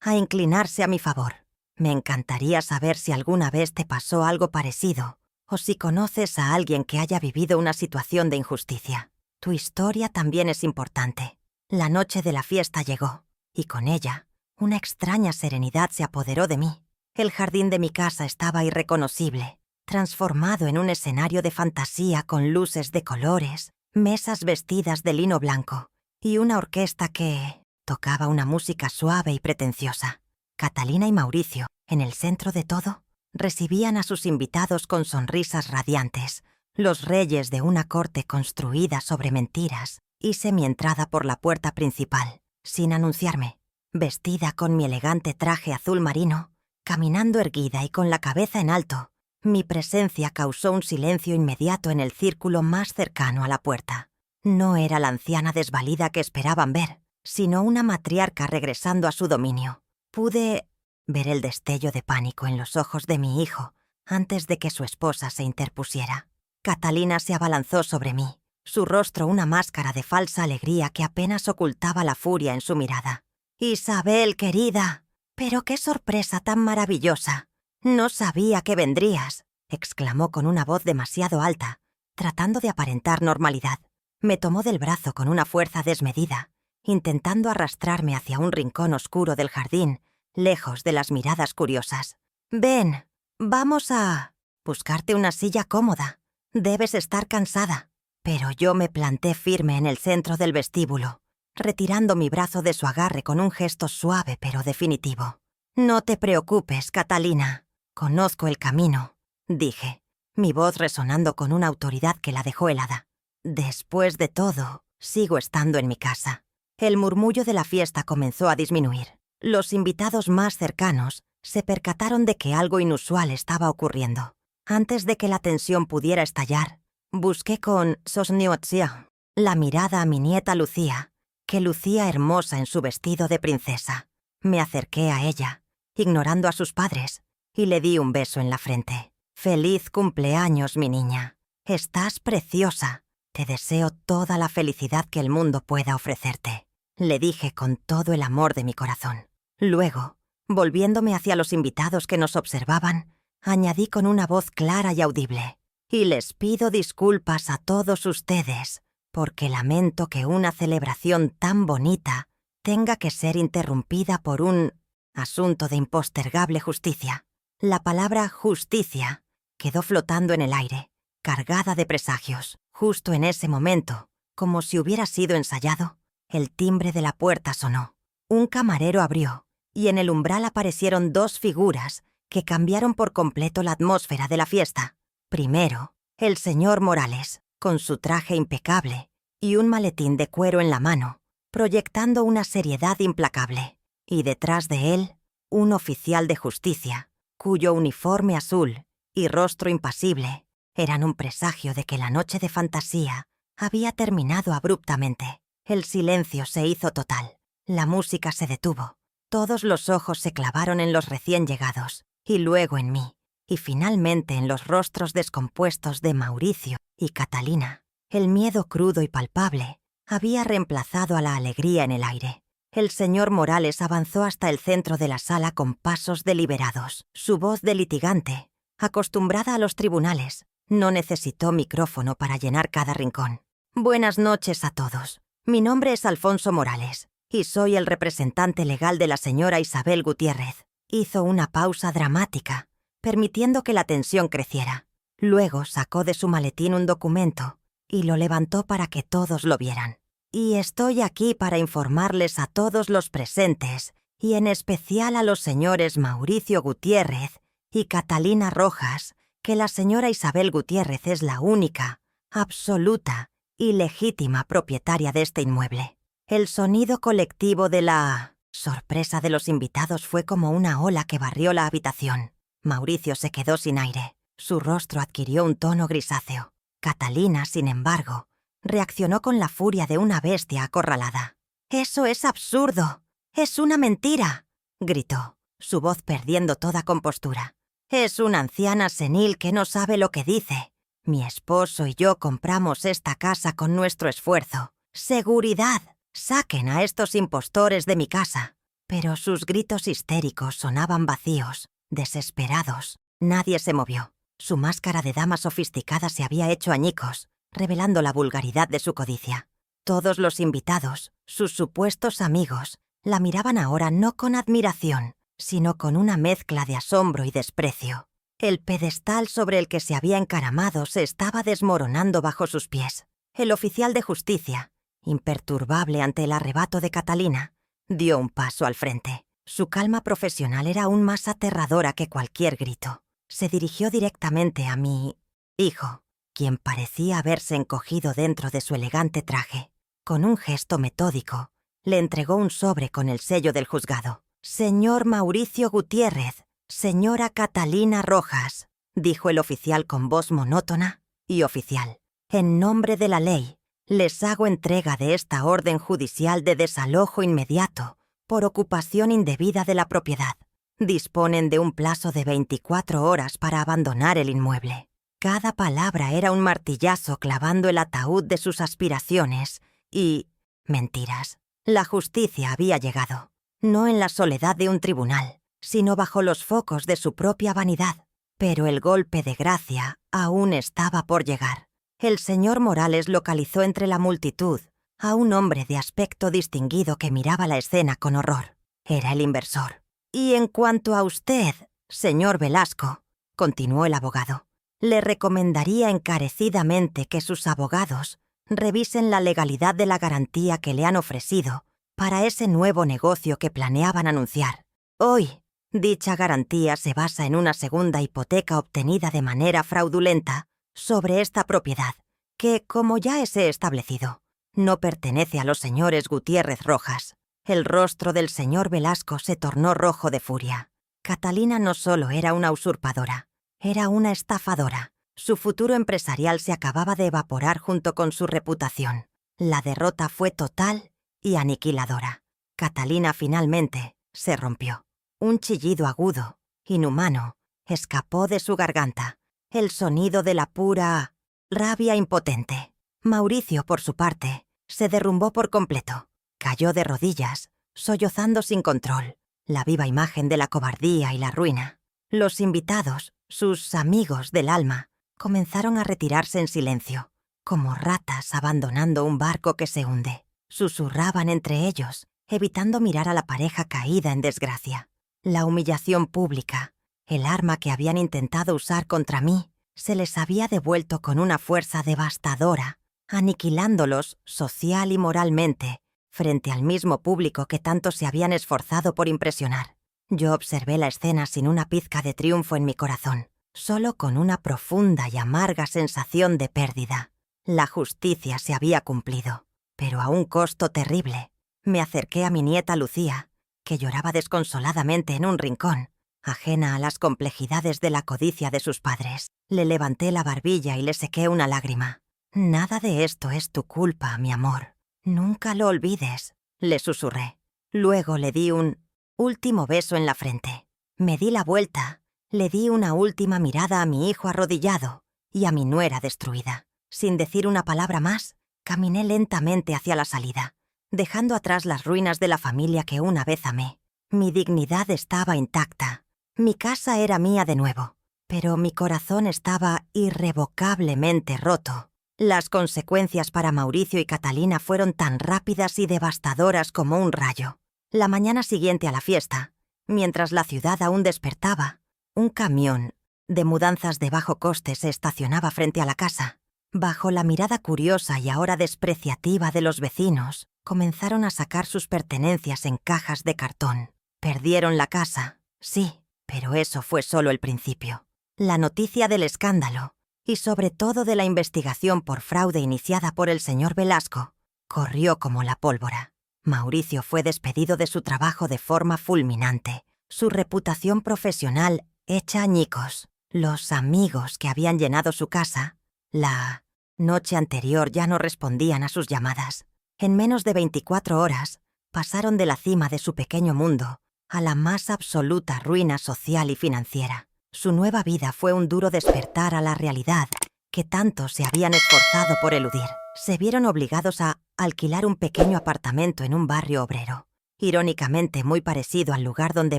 a inclinarse a mi favor. Me encantaría saber si alguna vez te pasó algo parecido, o si conoces a alguien que haya vivido una situación de injusticia. Tu historia también es importante. La noche de la fiesta llegó, y con ella, una extraña serenidad se apoderó de mí. El jardín de mi casa estaba irreconocible, transformado en un escenario de fantasía con luces de colores, mesas vestidas de lino blanco y una orquesta que tocaba una música suave y pretenciosa. Catalina y Mauricio, en el centro de todo, recibían a sus invitados con sonrisas radiantes, los reyes de una corte construida sobre mentiras. Hice mi entrada por la puerta principal, sin anunciarme, vestida con mi elegante traje azul marino, caminando erguida y con la cabeza en alto. Mi presencia causó un silencio inmediato en el círculo más cercano a la puerta. No era la anciana desvalida que esperaban ver, sino una matriarca regresando a su dominio. Pude ver el destello de pánico en los ojos de mi hijo antes de que su esposa se interpusiera. Catalina se abalanzó sobre mí, su rostro una máscara de falsa alegría que apenas ocultaba la furia en su mirada. «Isabel, querida, pero qué sorpresa tan maravillosa. No sabía que vendrías», exclamó con una voz demasiado alta, tratando de aparentar normalidad. Me tomó del brazo con una fuerza desmedida, intentando arrastrarme hacia un rincón oscuro del jardín, lejos de las miradas curiosas. «Ven, vamos a buscarte una silla cómoda. Debes estar cansada». Pero yo me planté firme en el centro del vestíbulo, retirando mi brazo de su agarre con un gesto suave pero definitivo. «No te preocupes, Catalina. Conozco el camino», dije, mi voz resonando con una autoridad que la dejó helada. «Después de todo, sigo estando en mi casa». El murmullo de la fiesta comenzó a disminuir. Los invitados más cercanos se percataron de que algo inusual estaba ocurriendo. Antes de que la tensión pudiera estallar, busqué con sosniotsia la mirada a mi nieta Lucía, que lucía hermosa en su vestido de princesa. Me acerqué a ella, ignorando a sus padres, y le di un beso en la frente. «Feliz cumpleaños, mi niña. Estás preciosa. Te deseo toda la felicidad que el mundo pueda ofrecerte», le dije con todo el amor de mi corazón. Luego, volviéndome hacia los invitados que nos observaban, añadí con una voz clara y audible: «Y les pido disculpas a todos ustedes, porque lamento que una celebración tan bonita tenga que ser interrumpida por un asunto de impostergable justicia». La palabra justicia quedó flotando en el aire, cargada de presagios. Justo en ese momento, como si hubiera sido ensayado, el timbre de la puerta sonó. Un camarero abrió, y en el umbral aparecieron dos figuras que cambiaron por completo la atmósfera de la fiesta. Primero, el señor Morales, con su traje impecable y un maletín de cuero en la mano, proyectando una seriedad implacable. Y detrás de él, un oficial de justicia, cuyo uniforme azul y rostro impasible eran un presagio de que la noche de fantasía había terminado abruptamente. El silencio se hizo total. La música se detuvo. Todos los ojos se clavaron en los recién llegados, y luego en mí, y finalmente en los rostros descompuestos de Mauricio y Catalina. El miedo crudo y palpable había reemplazado a la alegría en el aire. El señor Morales avanzó hasta el centro de la sala con pasos deliberados. Su voz de litigante, acostumbrada a los tribunales, no necesitó micrófono para llenar cada rincón. «Buenas noches a todos. Mi nombre es Alfonso Morales, y soy el representante legal de la señora Isabel Gutiérrez». Hizo una pausa dramática, permitiendo que la tensión creciera. Luego sacó de su maletín un documento y lo levantó para que todos lo vieran. «Y estoy aquí para informarles a todos los presentes, y en especial a los señores Mauricio Gutiérrez y Catalina Rojas, que la señora Isabel Gutiérrez es la única, absoluta y legítima propietaria de este inmueble». El sonido colectivo de la sorpresa de los invitados fue como una ola que barrió la habitación. Mauricio se quedó sin aire. Su rostro adquirió un tono grisáceo. Catalina, sin embargo, reaccionó con la furia de una bestia acorralada. «¡Eso es absurdo! ¡Es una mentira!», gritó, su voz perdiendo toda compostura. Es una anciana senil que no sabe lo que dice. Mi esposo y yo compramos esta casa con nuestro esfuerzo. ¡Seguridad! Saquen a estos impostores de mi casa. Pero sus gritos histéricos sonaban vacíos, desesperados. Nadie se movió. Su máscara de dama sofisticada se había hecho añicos, revelando la vulgaridad de su codicia. Todos los invitados, sus supuestos amigos, la miraban ahora no con admiración, sino con una mezcla de asombro y desprecio. El pedestal sobre el que se había encaramado se estaba desmoronando bajo sus pies. El oficial de justicia, imperturbable ante el arrebato de Catalina, dio un paso al frente. Su calma profesional era aún más aterradora que cualquier grito. Se dirigió directamente a mi hijo, quien parecía haberse encogido dentro de su elegante traje. Con un gesto metódico, le entregó un sobre con el sello del juzgado. «Señor Mauricio Gutiérrez, señora Catalina Rojas», dijo el oficial con voz monótona y oficial. «En nombre de la ley, les hago entrega de esta orden judicial de desalojo inmediato por ocupación indebida de la propiedad. Disponen de un plazo de 24 horas para abandonar el inmueble». Cada palabra era un martillazo clavando el ataúd de sus aspiraciones y... mentiras. La justicia había llegado, no en la soledad de un tribunal, sino bajo los focos de su propia vanidad. Pero el golpe de gracia aún estaba por llegar. El señor Morales localizó entre la multitud a un hombre de aspecto distinguido que miraba la escena con horror. Era el inversor. «Y en cuanto a usted, señor Velasco», continuó el abogado, «le recomendaría encarecidamente que sus abogados revisen la legalidad de la garantía que le han ofrecido para ese nuevo negocio que planeaban anunciar. Hoy, dicha garantía se basa en una segunda hipoteca obtenida de manera fraudulenta sobre esta propiedad, que, como ya he establecido, no pertenece a los señores Gutiérrez Rojas». El rostro del señor Velasco se tornó rojo de furia. Catalina no solo era una usurpadora, era una estafadora. Su futuro empresarial se acababa de evaporar junto con su reputación. La derrota fue total y aniquiladora. Catalina finalmente se rompió. Un chillido agudo, inhumano, escapó de su garganta, el sonido de la pura rabia impotente. Mauricio, por su parte, se derrumbó por completo. Cayó de rodillas, sollozando sin control, la viva imagen de la cobardía y la ruina. Los invitados, sus amigos del alma, comenzaron a retirarse en silencio, como ratas abandonando un barco que se hunde. Susurraban entre ellos, evitando mirar a la pareja caída en desgracia. La humillación pública, el arma que habían intentado usar contra mí, se les había devuelto con una fuerza devastadora, aniquilándolos social y moralmente, frente al mismo público que tanto se habían esforzado por impresionar. Yo observé la escena sin una pizca de triunfo en mi corazón, solo con una profunda y amarga sensación de pérdida. La justicia se había cumplido, pero a un costo terrible. Me acerqué a mi nieta Lucía, que lloraba desconsoladamente en un rincón, ajena a las complejidades de la codicia de sus padres. Le levanté la barbilla y le sequé una lágrima. «Nada de esto es tu culpa, mi amor. Nunca lo olvides», le susurré. Luego le di un último beso en la frente. Me di la vuelta, le di una última mirada a mi hijo arrodillado y a mi nuera destruida. Sin decir una palabra más, caminé lentamente hacia la salida, dejando atrás las ruinas de la familia que una vez amé. Mi dignidad estaba intacta. Mi casa era mía de nuevo, pero mi corazón estaba irrevocablemente roto. Las consecuencias para Mauricio y Catalina fueron tan rápidas y devastadoras como un rayo. La mañana siguiente a la fiesta, mientras la ciudad aún despertaba, un camión de mudanzas de bajo coste se estacionaba frente a la casa. Bajo la mirada curiosa y ahora despreciativa de los vecinos, comenzaron a sacar sus pertenencias en cajas de cartón. Perdieron la casa, sí, pero eso fue solo el principio. La noticia del escándalo, y sobre todo de la investigación por fraude iniciada por el señor Velasco, corrió como la pólvora. Mauricio fue despedido de su trabajo de forma fulminante, su reputación profesional hecha añicos. Los amigos que habían llenado su casa, la noche anterior, ya no respondían a sus llamadas. En menos de 24 horas, pasaron de la cima de su pequeño mundo a la más absoluta ruina social y financiera. Su nueva vida fue un duro despertar a la realidad que tanto se habían esforzado por eludir. Se vieron obligados a alquilar un pequeño apartamento en un barrio obrero, irónicamente muy parecido al lugar donde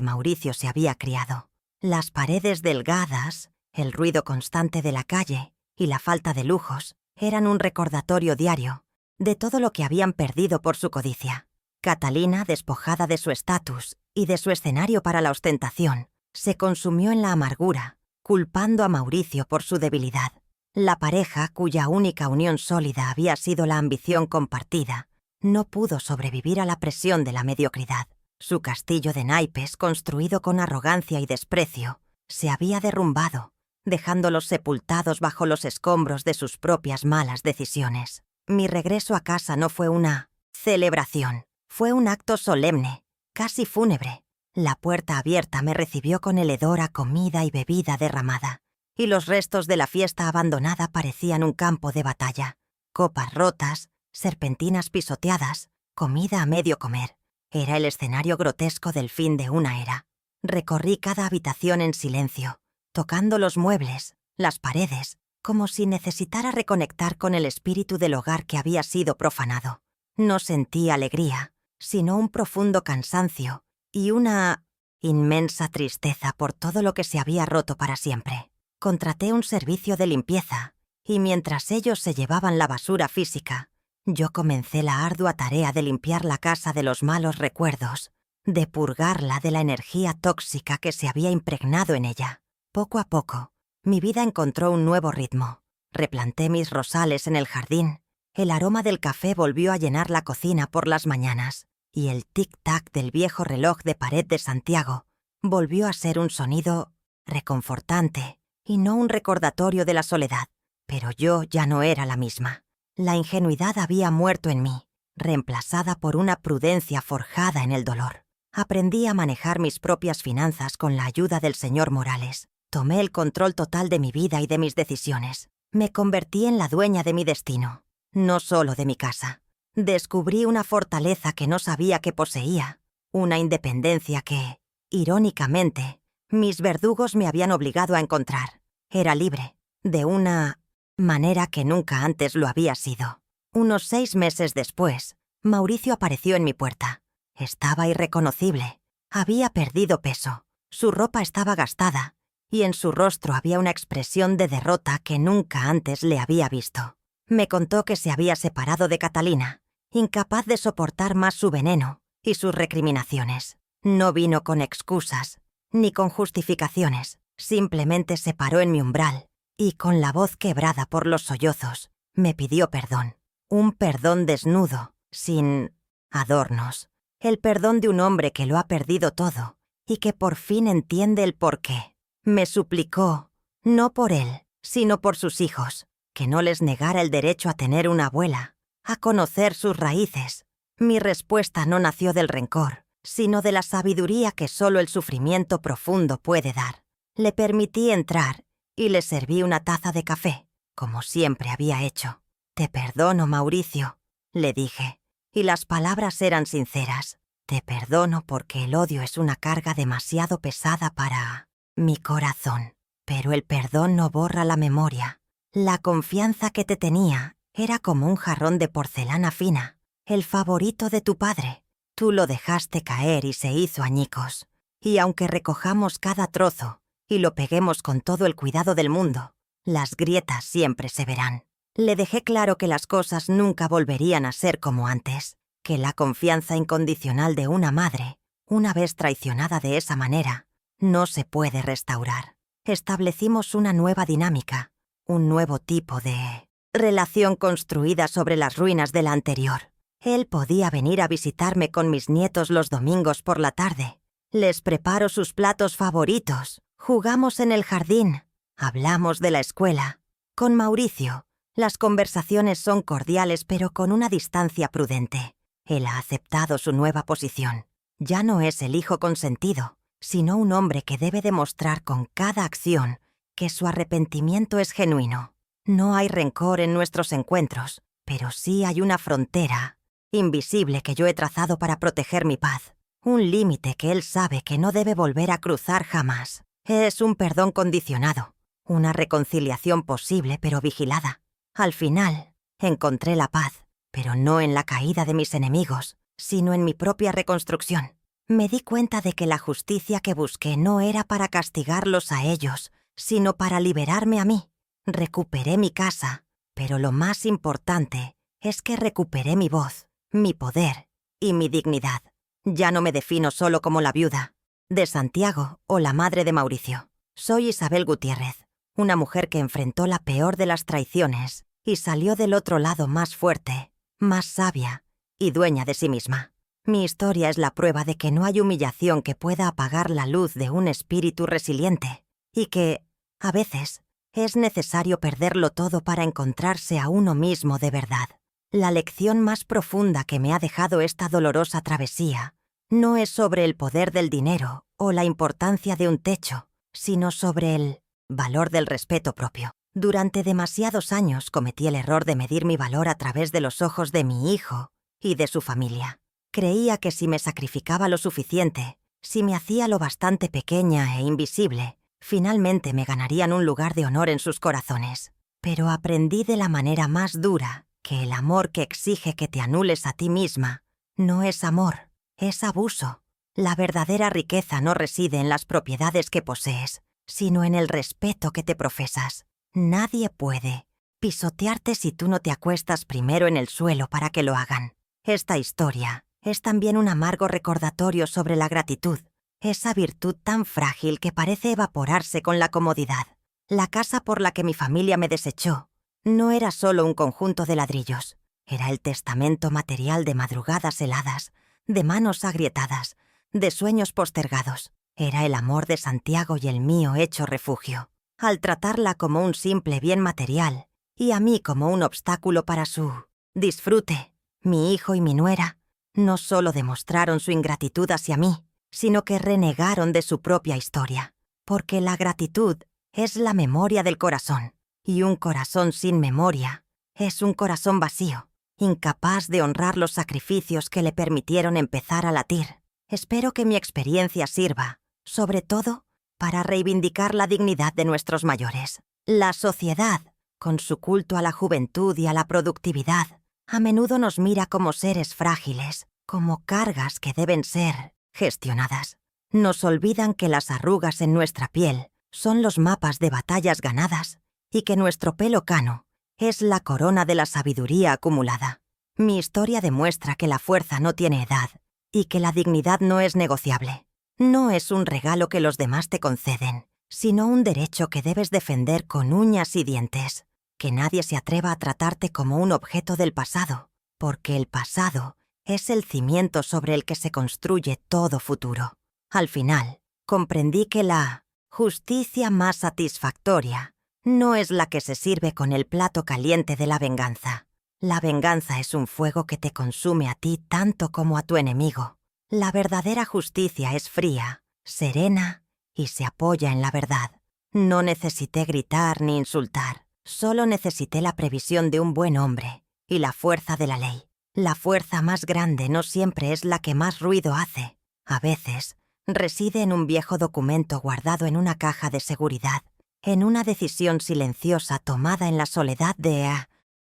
Mauricio se había criado. Las paredes delgadas, el ruido constante de la calle y la falta de lujos eran un recordatorio diario de todo lo que habían perdido por su codicia. Catalina, despojada de su estatus y de su escenario para la ostentación, se consumió en la amargura, culpando a Mauricio por su debilidad. La pareja, cuya única unión sólida había sido la ambición compartida, no pudo sobrevivir a la presión de la mediocridad. Su castillo de naipes, construido con arrogancia y desprecio, se había derrumbado, dejándolos sepultados bajo los escombros de sus propias malas decisiones. Mi regreso a casa no fue una celebración, fue un acto solemne, casi fúnebre. La puerta abierta me recibió con el hedor a comida y bebida derramada, y los restos de la fiesta abandonada parecían un campo de batalla. Copas rotas, serpentinas pisoteadas, comida a medio comer. Era el escenario grotesco del fin de una era. Recorrí cada habitación en silencio, tocando los muebles, las paredes, como si necesitara reconectar con el espíritu del hogar que había sido profanado. No sentí alegría, sino un profundo cansancio y una inmensa tristeza por todo lo que se había roto para siempre. Contraté un servicio de limpieza, y mientras ellos se llevaban la basura física, yo comencé la ardua tarea de limpiar la casa de los malos recuerdos, de purgarla de la energía tóxica que se había impregnado en ella. Poco a poco, mi vida encontró un nuevo ritmo. Replanté mis rosales en el jardín, el aroma del café volvió a llenar la cocina por las mañanas, y el tic-tac del viejo reloj de pared de Santiago volvió a ser un sonido reconfortante y no un recordatorio de la soledad. Pero yo ya no era la misma. La ingenuidad había muerto en mí, reemplazada por una prudencia forjada en el dolor. Aprendí a manejar mis propias finanzas con la ayuda del señor Morales. Tomé el control total de mi vida y de mis decisiones. Me convertí en la dueña de mi destino, no solo de mi casa. Descubrí una fortaleza que no sabía que poseía, una independencia que, irónicamente, mis verdugos me habían obligado a encontrar. Era libre, de una manera que nunca antes lo había sido. Unos 6 meses después, Mauricio apareció en mi puerta. Estaba irreconocible. Había perdido peso. Su ropa estaba gastada, y en su rostro había una expresión de derrota que nunca antes le había visto. Me contó que se había separado de Catalina, incapaz de soportar más su veneno y sus recriminaciones. No vino con excusas, ni con justificaciones. Simplemente se paró en mi umbral y, con la voz quebrada por los sollozos, me pidió perdón. Un perdón desnudo, sin adornos. El perdón de un hombre que lo ha perdido todo y que por fin entiende el porqué. Me suplicó, no por él, sino por sus hijos, que no les negara el derecho a tener una abuela, a conocer sus raíces. Mi respuesta no nació del rencor, sino de la sabiduría que solo el sufrimiento profundo puede dar. Le permití entrar y le serví una taza de café, como siempre había hecho. «Te perdono, Mauricio», le dije, y las palabras eran sinceras. «Te perdono porque el odio es una carga demasiado pesada para mi corazón. Pero el perdón no borra la memoria. La confianza que te tenía era como un jarrón de porcelana fina, el favorito de tu padre. Tú lo dejaste caer y se hizo añicos. Y aunque recojamos cada trozo y lo peguemos con todo el cuidado del mundo, las grietas siempre se verán». Le dejé claro que las cosas nunca volverían a ser como antes, que la confianza incondicional de una madre, una vez traicionada de esa manera, no se puede restaurar. Establecimos una nueva dinámica, un nuevo tipo de relación construida sobre las ruinas de la anterior. Él podía venir a visitarme con mis nietos los domingos por la tarde. Les preparo sus platos favoritos. Jugamos en el jardín. Hablamos de la escuela. Con Mauricio, las conversaciones son cordiales pero con una distancia prudente. Él ha aceptado su nueva posición. Ya no es el hijo consentido, sino un hombre que debe demostrar con cada acción que su arrepentimiento es genuino. No hay rencor en nuestros encuentros, pero sí hay una frontera invisible que yo he trazado para proteger mi paz. Un límite que él sabe que no debe volver a cruzar jamás. Es un perdón condicionado, una reconciliación posible pero vigilada. Al final, encontré la paz, pero no en la caída de mis enemigos, sino en mi propia reconstrucción. Me di cuenta de que la justicia que busqué no era para castigarlos a ellos, sino para liberarme a mí. Recuperé mi casa, pero lo más importante es que recuperé mi voz, mi poder y mi dignidad. Ya no me defino solo como la viuda de Santiago o la madre de Mauricio. Soy Isabel Gutiérrez, una mujer que enfrentó la peor de las traiciones y salió del otro lado más fuerte, más sabia y dueña de sí misma. Mi historia es la prueba de que no hay humillación que pueda apagar la luz de un espíritu resiliente y que, a veces, es necesario perderlo todo para encontrarse a uno mismo de verdad. La lección más profunda que me ha dejado esta dolorosa travesía no es sobre el poder del dinero o la importancia de un techo, sino sobre el valor del respeto propio. Durante demasiados años cometí el error de medir mi valor a través de los ojos de mi hijo y de su familia. Creía que si me sacrificaba lo suficiente, si me hacía lo bastante pequeña e invisible, finalmente me ganarían un lugar de honor en sus corazones. Pero aprendí de la manera más dura que el amor que exige que te anules a ti misma no es amor, es abuso. La verdadera riqueza no reside en las propiedades que posees, sino en el respeto que te profesas. Nadie puede pisotearte si tú no te acuestas primero en el suelo para que lo hagan. Esta historia es también un amargo recordatorio sobre la gratitud, esa virtud tan frágil que parece evaporarse con la comodidad. La casa por la que mi familia me desechó no era solo un conjunto de ladrillos, era el testamento material de madrugadas heladas, de manos agrietadas, de sueños postergados. Era el amor de Santiago y el mío hecho refugio. Al tratarla como un simple bien material y a mí como un obstáculo para su disfrute, mi hijo y mi nuera no solo demostraron su ingratitud hacia mí, sino que renegaron de su propia historia. Porque la gratitud es la memoria del corazón, y un corazón sin memoria es un corazón vacío, incapaz de honrar los sacrificios que le permitieron empezar a latir. Espero que mi experiencia sirva, sobre todo, para reivindicar la dignidad de nuestros mayores. La sociedad, con su culto a la juventud y a la productividad, a menudo nos mira como seres frágiles, como cargas que deben ser gestionadas. Nos olvidan que las arrugas en nuestra piel son los mapas de batallas ganadas y que nuestro pelo cano es la corona de la sabiduría acumulada. Mi historia demuestra que la fuerza no tiene edad y que la dignidad no es negociable. No es un regalo que los demás te conceden, sino un derecho que debes defender con uñas y dientes. Que nadie se atreva a tratarte como un objeto del pasado, porque el pasado es el cimiento sobre el que se construye todo futuro. Al final, comprendí que la justicia más satisfactoria no es la que se sirve con el plato caliente de la venganza. La venganza es un fuego que te consume a ti tanto como a tu enemigo. La verdadera justicia es fría, serena y se apoya en la verdad. No necesité gritar ni insultar. Solo necesité la previsión de un buen hombre y la fuerza de la ley. La fuerza más grande no siempre es la que más ruido hace. A veces, reside en un viejo documento guardado en una caja de seguridad, en una decisión silenciosa tomada en la soledad de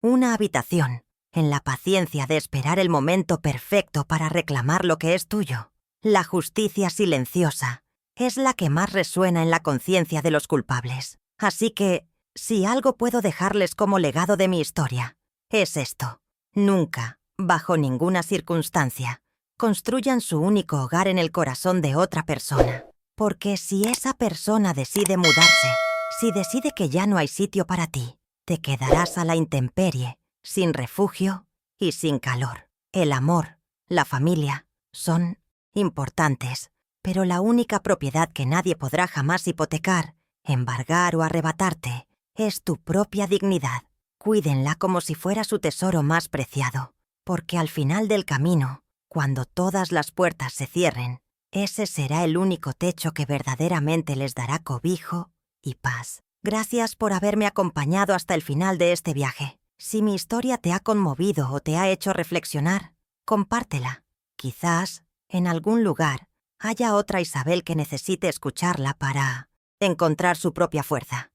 una habitación, en la paciencia de esperar el momento perfecto para reclamar lo que es tuyo. La justicia silenciosa es la que más resuena en la conciencia de los culpables. Así que, si algo puedo dejarles como legado de mi historia, es esto. Nunca, bajo ninguna circunstancia, construyan su único hogar en el corazón de otra persona. Porque si esa persona decide mudarse, si decide que ya no hay sitio para ti, te quedarás a la intemperie, sin refugio y sin calor. El amor, la familia, son importantes, pero la única propiedad que nadie podrá jamás hipotecar, embargar o arrebatarte, es tu propia dignidad. Cuídenla como si fuera su tesoro más preciado, porque al final del camino, cuando todas las puertas se cierren, ese será el único techo que verdaderamente les dará cobijo y paz. Gracias por haberme acompañado hasta el final de este viaje. Si mi historia te ha conmovido o te ha hecho reflexionar, compártela. Quizás, en algún lugar, haya otra Isabel que necesite escucharla para encontrar su propia fuerza.